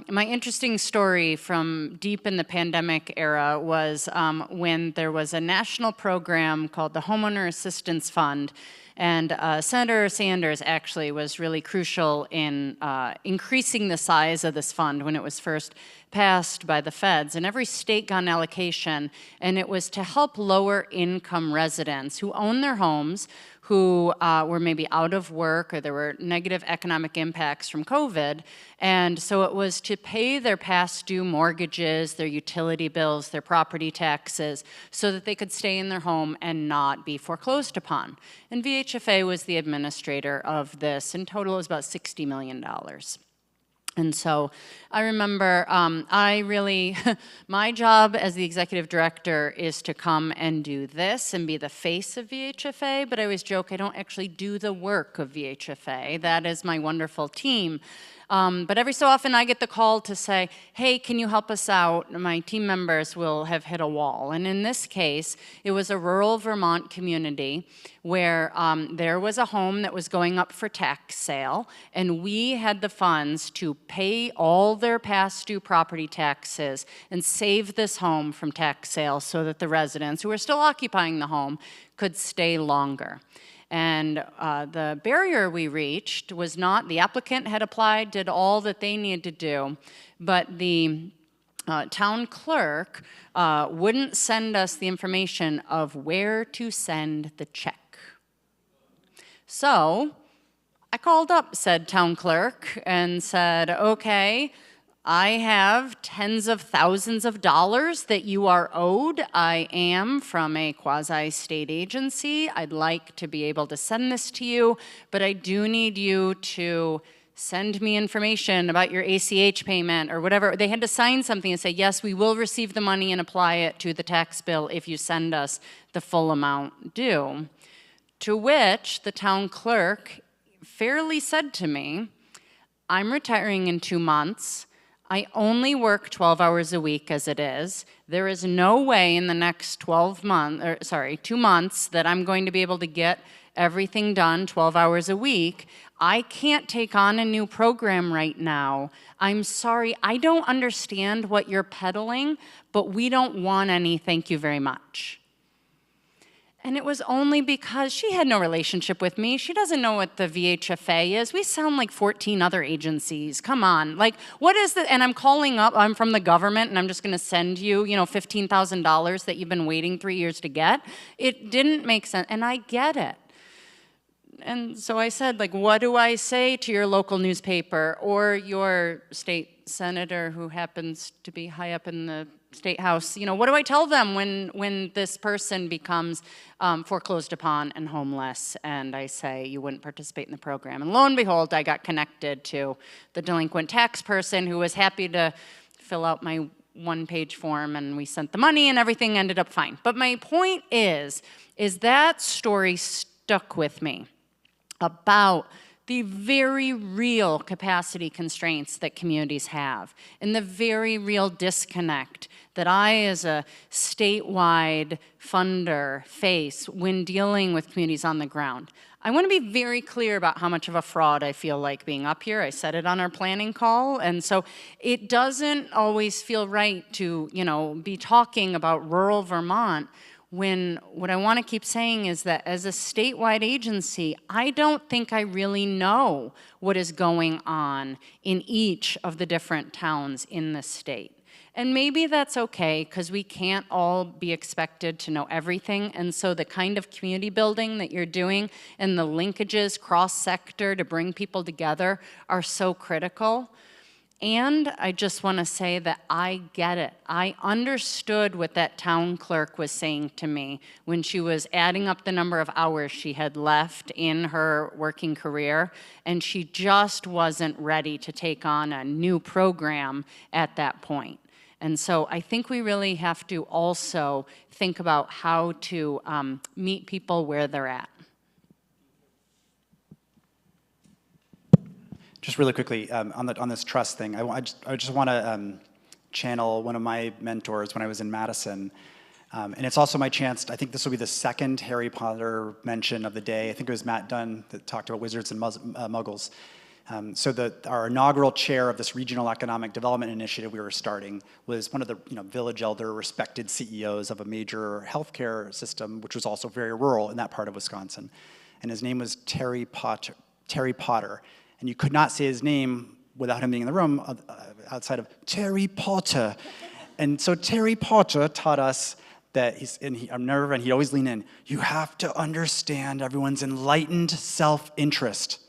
my interesting story from deep in the pandemic era was when there was a national program called the Homeowner Assistance Fund. And Senator Sanders actually was really crucial in increasing the size of this fund when it was first passed by the feds. And every state got an allocation, and it was to help lower income residents who own their homes, who were maybe out of work, or there were negative economic impacts from COVID. And so it was to pay their past due mortgages, their utility bills, their property taxes, so that they could stay in their home and not be foreclosed upon. And VHFA was the administrator of this. In total, it was about $60 million. And so I remember my job as the executive director is to come and do this and be the face of VHFA, but I always joke I don't actually do the work of VHFA. That is my wonderful team. But every so often I get the call to say, hey, can you help us out? My team members will have hit a wall. And in this case, it was a rural Vermont community where there was a home that was going up for tax sale, and we had the funds to pay all their past due property taxes and save this home from tax sale so that the residents who were still occupying the home could stay longer. And the barrier we reached was not, the applicant had applied, did all that they needed to do, but the town clerk wouldn't send us the information of where to send the check. So I called up said town clerk and said, okay, I have tens of thousands of dollars that you are owed. I am from a quasi-state agency. I'd like to be able to send this to you, but I do need you to send me information about your ACH payment or whatever. They had to sign something and say, yes, we will receive the money and apply it to the tax bill if you send us the full amount due. To which the town clerk fairly said to me, I'm retiring in 2 months. I only work 12 hours a week as it is. There is no way in the next 2 months that I'm going to be able to get everything done 12 hours a week. I can't take on a new program right now. I'm sorry, I don't understand what you're peddling, but we don't want any, thank you very much. And it was only because she had no relationship with me. She doesn't know what the VHFA is. We sound like 14 other agencies. Come on. Like, what is the, and I'm calling up, I'm from the government, and I'm just going to send you, $15,000 that you've been waiting 3 years to get. It didn't make sense, and I get it. And so I said, like, what do I say to your local newspaper or your state senator who happens to be high up in the State House? What do I tell them when this person becomes foreclosed upon and homeless, and I say, you wouldn't participate in the program? And lo and behold, I got connected to the delinquent tax person who was happy to fill out my one-page form, and we sent the money, and everything ended up fine. But my point is that story stuck with me about the very real capacity constraints that communities have, and the very real disconnect that I, as a statewide funder, face when dealing with communities on the ground. I want to be very clear about how much of a fraud I feel like being up here. I said it on our planning call, and so it doesn't always feel right to, be talking about rural Vermont when what I want to keep saying is that as a statewide agency, I don't think I really know what is going on in each of the different towns in the state. And maybe that's okay, because we can't all be expected to know everything, and so the kind of community building that you're doing and the linkages cross-sector to bring people together are so critical. And I just want to say that I get it. I understood what that town clerk was saying to me when she was adding up the number of hours she had left in her working career, and she just wasn't ready to take on a new program at that point. And so I think we really have to also think about how to meet people where they're at. Just really quickly, on this trust thing, I just want to channel one of my mentors when I was in Madison. And it's also my chance, I think this will be the second Harry Potter mention of the day. I think it was Matt Dunn that talked about wizards and muggles. So our inaugural chair of this regional economic development initiative we were starting was one of the village elder respected CEOs of a major healthcare system, which was also very rural in that part of Wisconsin. And his name was Terry Potter. And you could not say his name without him being in the room outside of Terry Potter. And so Terry Potter taught us that he'd always lean in, you have to understand everyone's enlightened self-interest.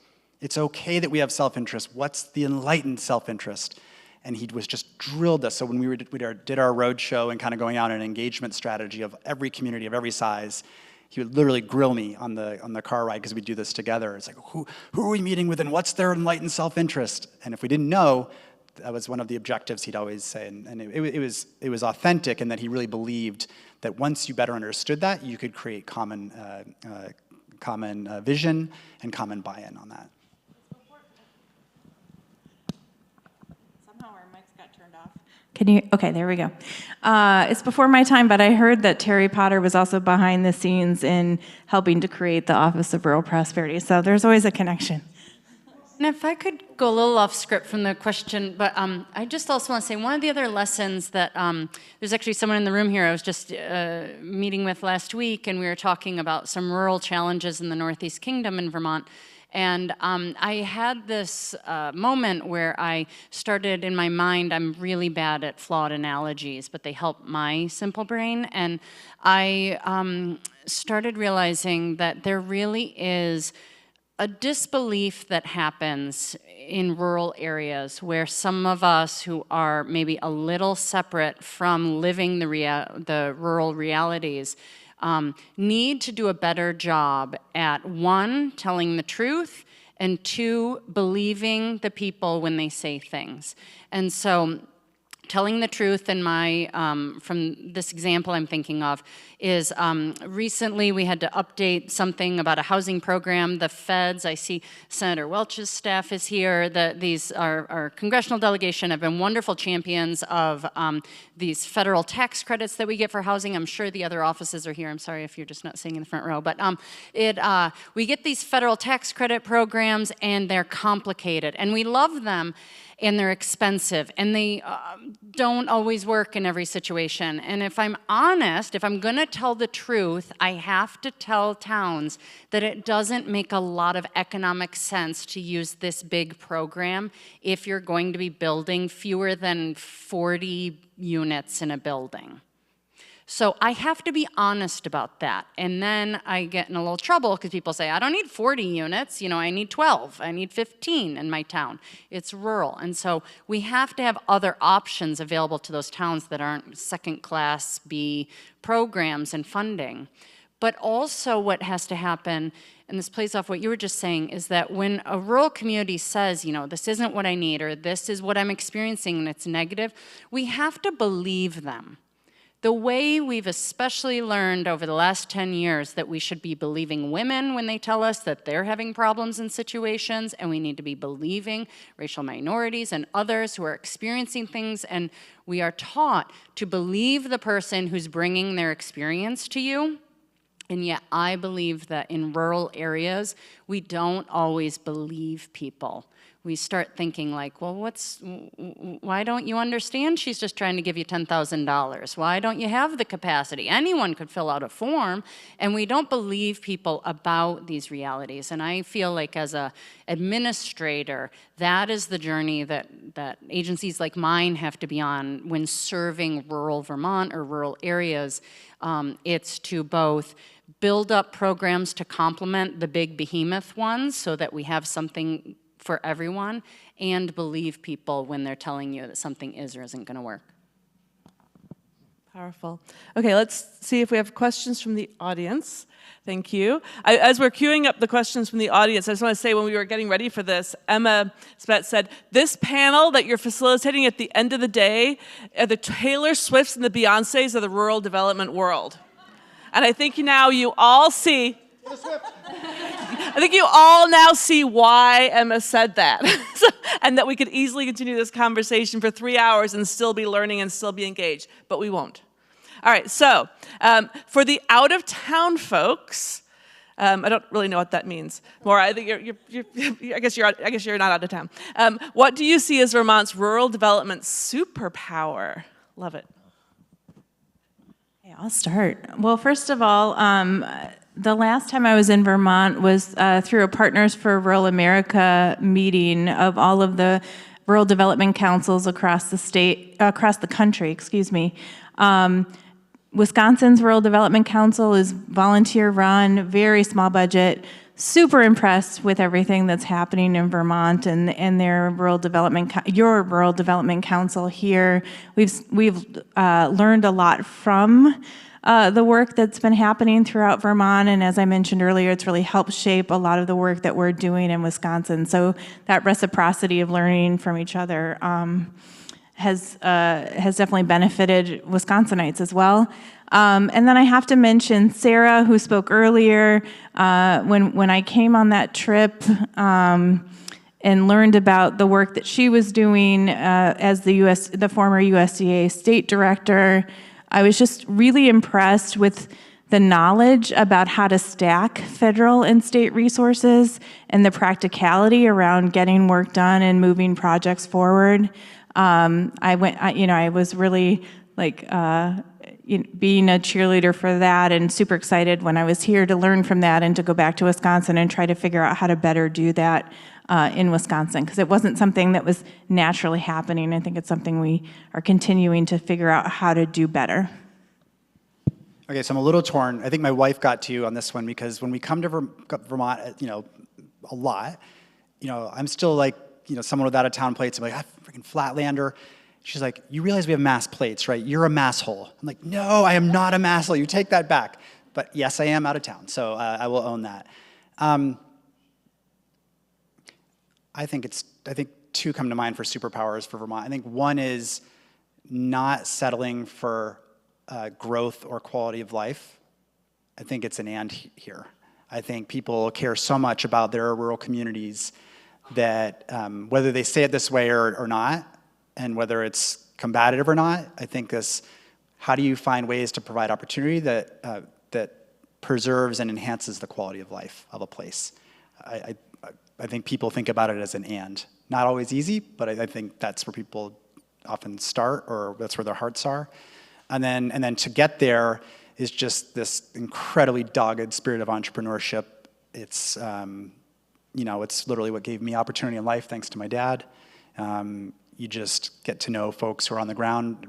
It's okay that we have self-interest. What's the enlightened self-interest? And he was just drilled us. So when we did our road show and kind of going out an engagement strategy of every community of every size, he would literally grill me on the car ride because we do this together. It's like, who are we meeting with and what's their enlightened self-interest? And if we didn't know, that was one of the objectives he'd always say. And it was authentic in that he really believed that once you better understood that, you could create common vision and common buy-in on that. Okay, there we go. It's before my time, but I heard that Terry Potter was also behind the scenes in helping to create the Office of Rural Prosperity, so there's always a connection. And if I could go a little off script from the question, but I just also want to say one of the other lessons that there's actually someone in the room here I was just meeting with last week, and we were talking about some rural challenges in the Northeast Kingdom in Vermont. And I had this moment where I started in my mind, I'm really bad at flawed analogies, but they help my simple brain. And I started realizing that there really is a disbelief that happens in rural areas where some of us who are maybe a little separate from living the rural realities need to do a better job at, one, telling the truth, and two, believing the people when they say things. And so telling the truth in my, from this example I'm thinking of, is recently we had to update something about a housing program. The feds, I see Senator Welch's staff is here. These our congressional delegation have been wonderful champions of these federal tax credits that we get for housing. I'm sure the other offices are here. I'm sorry if you're just not sitting in the front row. But we get these federal tax credit programs, and they're complicated. And we love them, and they're expensive, and they don't always work in every situation. And if I'm honest, if I'm gonna tell the truth, I have to tell towns that it doesn't make a lot of economic sense to use this big program if you're going to be building fewer than 40 units in a building. So I have to be honest about that. And then I get in a little trouble because people say, I don't need 40 units, I need 12, I need 15 in my town. It's rural. And so we have to have other options available to those towns that aren't second class B programs and funding. But also what has to happen, and this plays off what you were just saying, is that when a rural community says, this isn't what I need, or this is what I'm experiencing and it's negative, we have to believe them. The way we've especially learned over the last 10 years that we should be believing women when they tell us that they're having problems in situations, and we need to be believing racial minorities and others who are experiencing things, and we are taught to believe the person who's bringing their experience to you. And yet I believe that in rural areas, we don't always believe people. We start thinking like, well, why don't you understand she's just trying to give you $10,000? Why don't you have the capacity? Anyone could fill out a form, and we don't believe people about these realities. And I feel like as an administrator, that is the journey that agencies like mine have to be on when serving rural Vermont or rural areas. It's to both build up programs to complement the big behemoth ones so that we have something for everyone, and believe people when they're telling you that something is or isn't going to work. Powerful. Okay, let's see if we have questions from the audience. Thank you. As we're queuing up the questions from the audience, I just want to say when we were getting ready for this, Emma Spett said, this panel that you're facilitating at the end of the day are the Taylor Swifts and the Beyoncés of the rural development world. And I think now you all see, I think you all now see why Emma said that. And that we could easily continue this conversation for 3 hours and still be learning and still be engaged, but we won't. All right, so for the out-of-town folks, I don't really know what that means. Maura, I think I guess you're not out of town. What do you see as Vermont's rural development superpower? Love it. Okay, I'll start. Well, first of all, the last time I was in Vermont was through a Partners for Rural America meeting of all of the rural development councils across the country, Wisconsin's Rural Development Council is volunteer-run, very small budget. Super impressed with everything that's happening in Vermont and their your rural development council here. We've learned a lot from the work that's been happening throughout Vermont, and as I mentioned earlier, it's really helped shape a lot of the work that we're doing in Wisconsin. So that reciprocity of learning from each other has definitely benefited Wisconsinites as well. And then I have to mention Sarah, who spoke earlier. When I came on that trip and learned about the work that she was doing as the former USDA state director, I was just really impressed with the knowledge about how to stack federal and state resources and the practicality around getting work done and moving projects forward. I was really being a cheerleader for that and super excited when I was here to learn from that and to go back to Wisconsin and try to figure out how to better do that in Wisconsin, because it wasn't something that was naturally happening. I think it's something we are continuing to figure out how to do better. Okay, so I'm a little torn. I think my wife got to you on this one, because when we come to Vermont, a lot, I'm still like, someone with out-of-town plates. I'm like, I'm freaking Flatlander. She's like, you realize we have mass plates, right? You're a mass hole. I'm like, no, I am not a mass hole. You take that back. But yes, I am out of town, so I will own that. I think two come to mind for superpowers for Vermont. I think one is not settling for growth or quality of life. I think it's an and here. I think people care so much about their rural communities that whether they say it this way or not, and whether it's combative or not, I think this, how do you find ways to provide opportunity that preserves and enhances the quality of life of a place? I think people think about it as an and. Not always easy, but I think that's where people often start, or that's where their hearts are. And then to get there is just this incredibly dogged spirit of entrepreneurship. It's it's literally what gave me opportunity in life, thanks to my dad. You just get to know folks who are on the ground,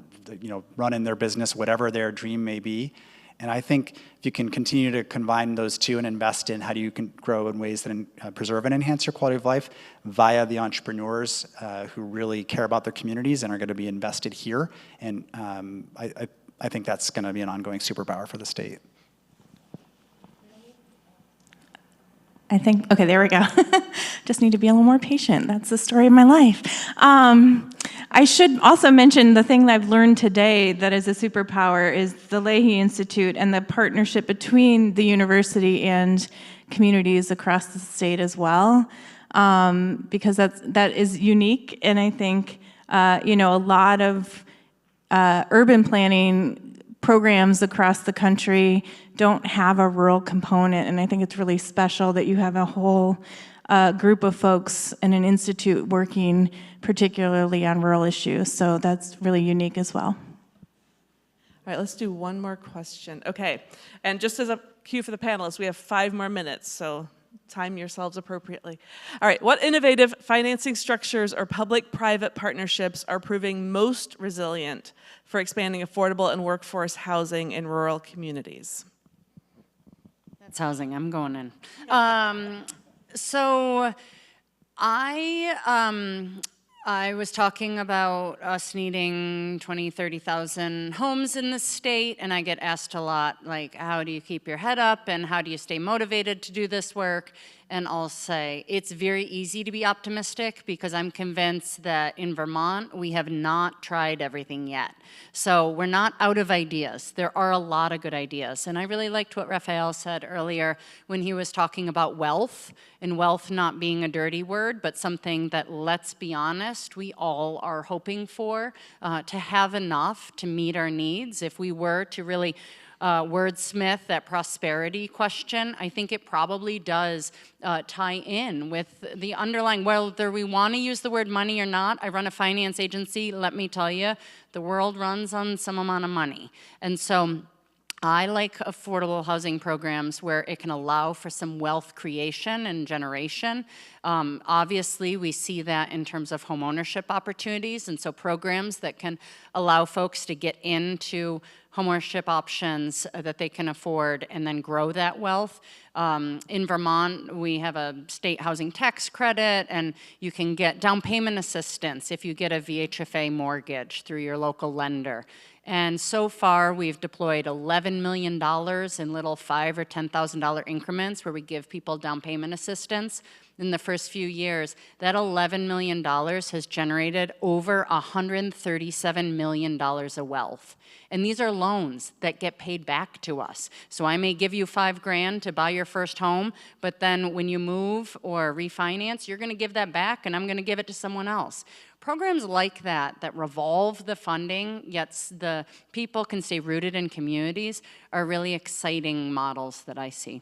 running their business, whatever their dream may be. And I think if you can continue to combine those two and invest in how do you can grow in ways that preserve and enhance your quality of life via the entrepreneurs who really care about their communities and are going to be invested here. And I think that's going to be an ongoing superpower for the state. I think, okay, there we go. Just need to be a little more patient. That's the story of my life. I should also mention the thing that I've learned today that is a superpower is the Leahy Institute and the partnership between the university and communities across the state as well, because that is unique. And I think, a lot of urban planning programs across the country don't have a rural component, and I think it's really special that you have a whole group of folks in an institute working particularly on rural issues, so that's really unique as well. All right, let's do one more question. Okay, and just as a cue for the panelists, we have 5 more minutes, so time yourselves appropriately. All right, what innovative financing structures or public-private partnerships are proving most resilient for expanding affordable and workforce housing in rural communities? That's housing, I'm going in. So I was talking about us needing 20, 30,000 homes in the state, and I get asked a lot, like, how do you keep your head up and how do you stay motivated to do this work? And I'll say, it's very easy to be optimistic because I'm convinced that in Vermont, we have not tried everything yet. So we're not out of ideas. There are a lot of good ideas. And I really liked what Rafael said earlier when he was talking about wealth, and wealth not being a dirty word, but something that, let's be honest, we all are hoping for, to have enough to meet our needs. If we were to really wordsmith that prosperity question, I think it probably does tie in with the underlying, whether we want to use the word money or not. I run a finance agency. Let me tell you, the world runs on some amount of money. And so I like affordable housing programs where it can allow for some wealth creation and generation. Obviously, we see that in terms of home ownership opportunities, and so programs that can allow folks to get into homeownership options that they can afford and then grow that wealth. In Vermont, we have a state housing tax credit, and you can get down payment assistance if you get a VHFA mortgage through your local lender. And so far, we've deployed $11 million in little $5,000 or $10,000 increments where we give people down payment assistance. In the first few years, that $11 million has generated over $137 million of wealth. And these are loans that get paid back to us. So I may give you $5,000 to buy your first home, but then when you move or refinance, you're gonna give that back and I'm gonna give it to someone else. Programs like that revolve the funding, yet the people can stay rooted in communities, are really exciting models that I see.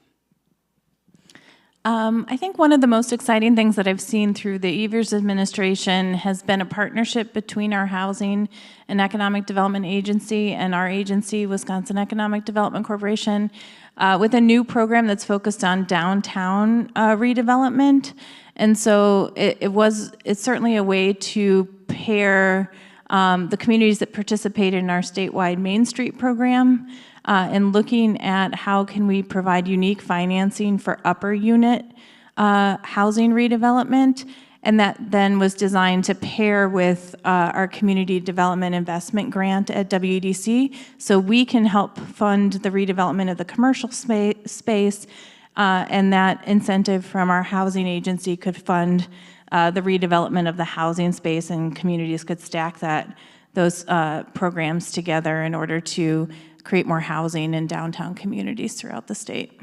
I think one of the most exciting things that I've seen through the Evers administration has been a partnership between our Housing and Economic Development Agency and our agency, Wisconsin Economic Development Corporation, with a new program that's focused on downtown redevelopment. And so it's certainly a way to pair the communities that participated in our statewide Main Street program and looking at how can we provide unique financing for upper unit housing redevelopment. And that then was designed to pair with our Community Development Investment Grant at WEDC, so we can help fund the redevelopment of the commercial space, and that incentive from our housing agency could fund the redevelopment of the housing space, and communities could stack those programs together in order to create more housing in downtown communities throughout the state.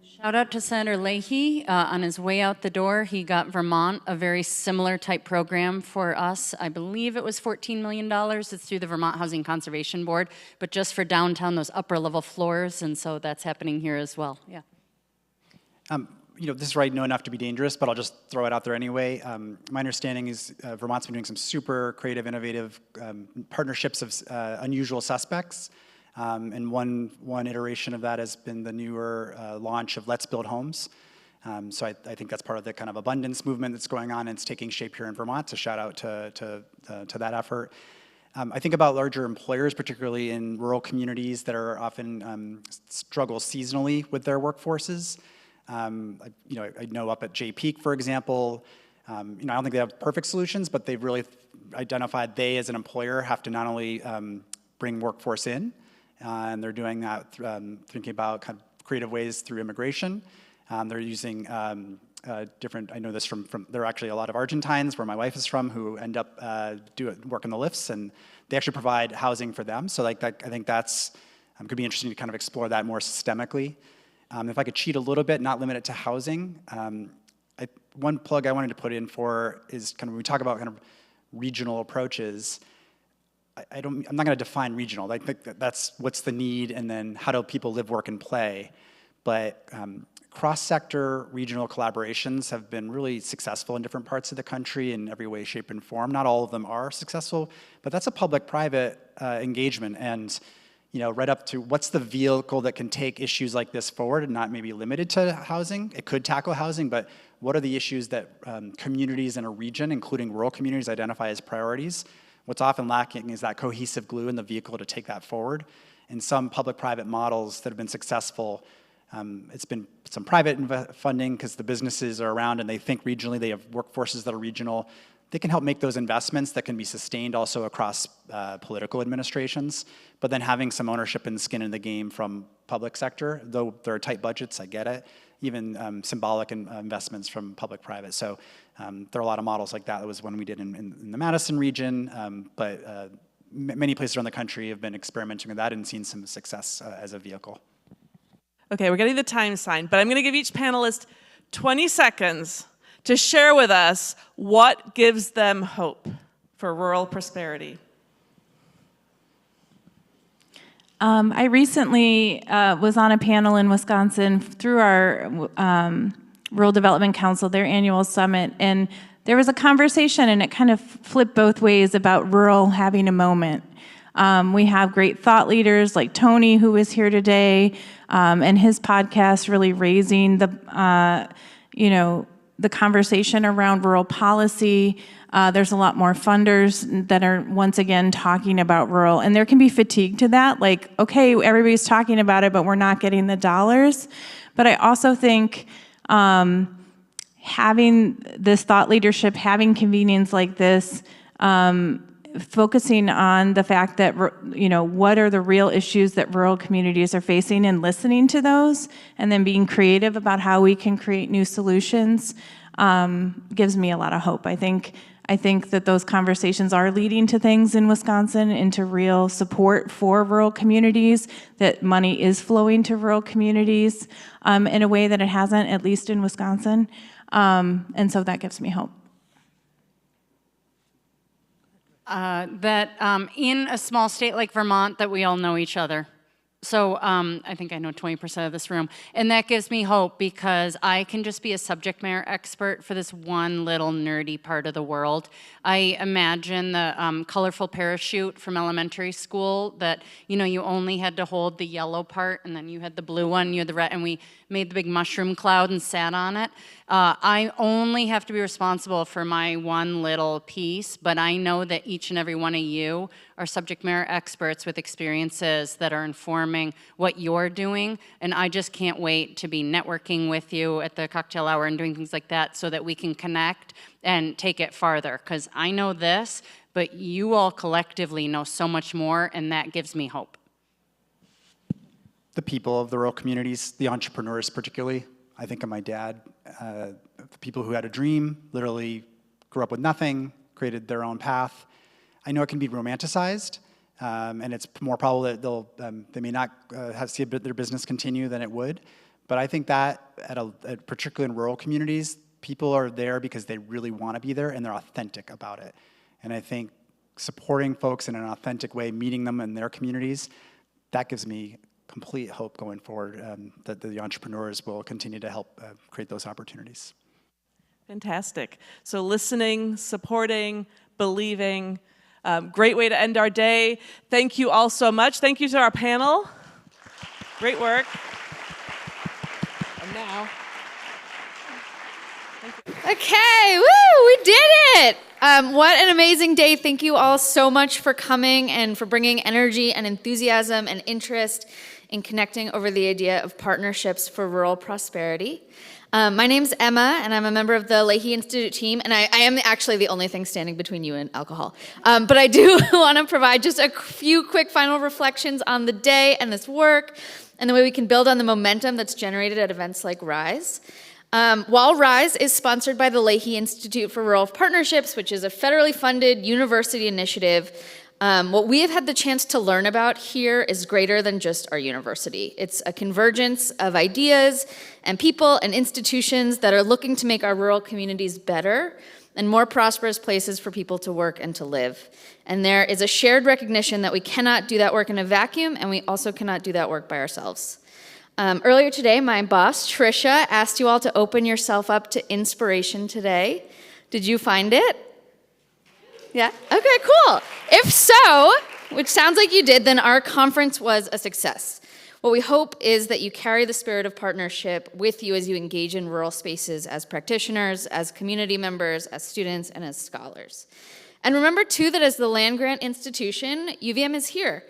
Shout out to Senator Leahy. On his way out the door, he got Vermont a very similar type program for us. I believe it was $14 million. It's through the Vermont Housing Conservation Board, but just for downtown, those upper level floors, and so that's happening here as well. Yeah. This is right, know enough to be dangerous, but I'll just throw it out there anyway. My understanding is Vermont's been doing some super creative, innovative partnerships of unusual suspects. And one iteration of that has been the newer launch of Let's Build Homes. So I think that's part of the kind of abundance movement that's going on and it's taking shape here in Vermont, so shout out to that effort. I think about larger employers, particularly in rural communities that are often struggle seasonally with their workforces. I know up at Jay Peak, for example, I don't think they have perfect solutions, but they've really identified they as an employer have to not only bring workforce in, and they're doing that thinking about kind of creative ways through immigration. They're using different, I know this from there are actually a lot of Argentines where my wife is from who end up work in the lifts, and they actually provide housing for them. So like that, I think that's could be interesting to kind of explore that more systemically. If I could cheat a little bit, not limit it to housing, one plug I wanted to put in for is kind of when we talk about kind of regional approaches. I'm not going to define regional. Like that's what's the need, and then how do people live, work, and play. But cross-sector regional collaborations have been really successful in different parts of the country in every way, shape, and form. Not all of them are successful, but that's a public-private engagement. And right up to what's the vehicle that can take issues like this forward and not maybe limited to housing. It could tackle housing, but what are the issues that communities in a region, including rural communities, identify as priorities? What's often lacking is that cohesive glue in the vehicle to take that forward. In some public-private models that have been successful, it's been some private funding because the businesses are around and they think regionally, they have workforces that are regional. They can help make those investments that can be sustained also across political administrations, but then having some ownership and skin in the game from public sector, though there are tight budgets, I get it, even symbolic investments from public-private. So there are a lot of models like that. That was one we did in the Madison region, but many places around the country have been experimenting with that and seen some success as a vehicle. Okay, we're getting the time sign, but I'm going to give each panelist 20 seconds to share with us what gives them hope for rural prosperity. I recently was on a panel in Wisconsin through our Rural Development Council, their annual summit, and there was a conversation, and it kind of flipped both ways about rural having a moment. We have great thought leaders like Tony, who is here today, and his podcast really raising the conversation around rural policy. There's a lot more funders that are once again talking about rural, and there can be fatigue to that. Like, okay, everybody's talking about it, but we're not getting the dollars. But I also think having this thought leadership, having convenings like this, focusing on the fact that, what are the real issues that rural communities are facing and listening to those, and then being creative about how we can create new solutions, gives me a lot of hope. I think that those conversations are leading to things in Wisconsin, into real support for rural communities, that money is flowing to rural communities in a way that it hasn't, at least in Wisconsin. And so that gives me hope. That in a small state like Vermont, that we all know each other. So I think I know 20% of this room. And that gives me hope because I can just be a subject matter expert for this one little nerdy part of the world. I imagine the colorful parachute from elementary school that, you only had to hold the yellow part and then you had the blue one, you had the red, and we made the big mushroom cloud and sat on it. I only have to be responsible for my one little piece, but I know that each and every one of you are subject matter experts with experiences that are informing what you're doing, and I just can't wait to be networking with you at the cocktail hour and doing things like that so that we can connect and take it farther, because I know this, but you all collectively know so much more, and that gives me hope. The people of the rural communities, the entrepreneurs particularly. I think of my dad, the people who had a dream, literally grew up with nothing, created their own path. I know it can be romanticized, and it's more probable that they may not see their business continue than it would. But I think that, particularly in rural communities, people are there because they really want to be there and they're authentic about it. And I think supporting folks in an authentic way, meeting them in their communities, that gives me complete hope going forward that the entrepreneurs will continue to help create those opportunities. Fantastic. So listening, supporting, believing, great way to end our day. Thank you all so much. Thank you to our panel. Great work. And now. Okay, woo, we did it! What an amazing day. Thank you all so much for coming and for bringing energy and enthusiasm and interest in connecting over the idea of partnerships for rural prosperity. My name's Emma, and I'm a member of the Leahy Institute team, and I am actually the only thing standing between you and alcohol. But I do want to provide just a few quick final reflections on the day and this work, and the way we can build on the momentum that's generated at events like RISE. While RISE is sponsored by the Leahy Institute for Rural Partnerships, which is a federally funded university initiative, what we have had the chance to learn about here is greater than just our university. It's a convergence of ideas and people and institutions that are looking to make our rural communities better and more prosperous places for people to work and to live. And there is a shared recognition that we cannot do that work in a vacuum, and we also cannot do that work by ourselves. Earlier today, my boss, Trisha, asked you all to open yourself up to inspiration today. Did you find it? Yeah? Okay, cool. If so, which sounds like you did, then our conference was a success. What we hope is that you carry the spirit of partnership with you as you engage in rural spaces as practitioners, as community members, as students, and as scholars. And remember, too, that as the land-grant institution, UVM is here.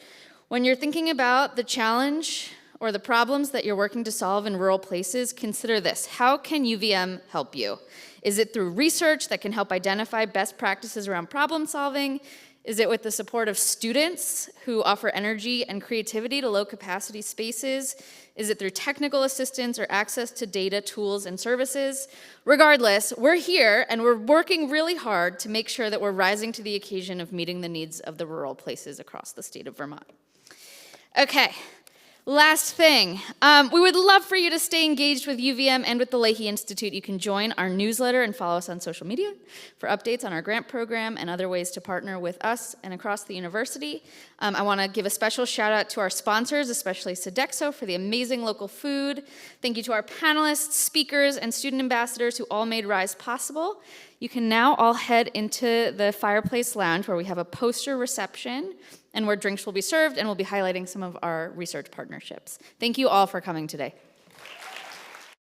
When you're thinking about the challenge or the problems that you're working to solve in rural places, consider this. How can UVM help you? Is it through research that can help identify best practices around problem solving? Is it with the support of students who offer energy and creativity to low capacity spaces? Is it through technical assistance or access to data, tools, and services? Regardless, we're here and we're working really hard to make sure that we're rising to the occasion of meeting the needs of the rural places across the state of Vermont. Okay. Last thing, we would love for you to stay engaged with UVM and with the Leahy Institute. You can join our newsletter and follow us on social media for updates on our grant program and other ways to partner with us and across the university. I want to give a special shout out to our sponsors, especially Sodexo, for the amazing local food. Thank you to our panelists, speakers, and student ambassadors who all made RISE possible. You can now all head into the Fireplace Lounge where we have a poster reception and where drinks will be served, and we'll be highlighting some of our research partnerships. Thank you all for coming today.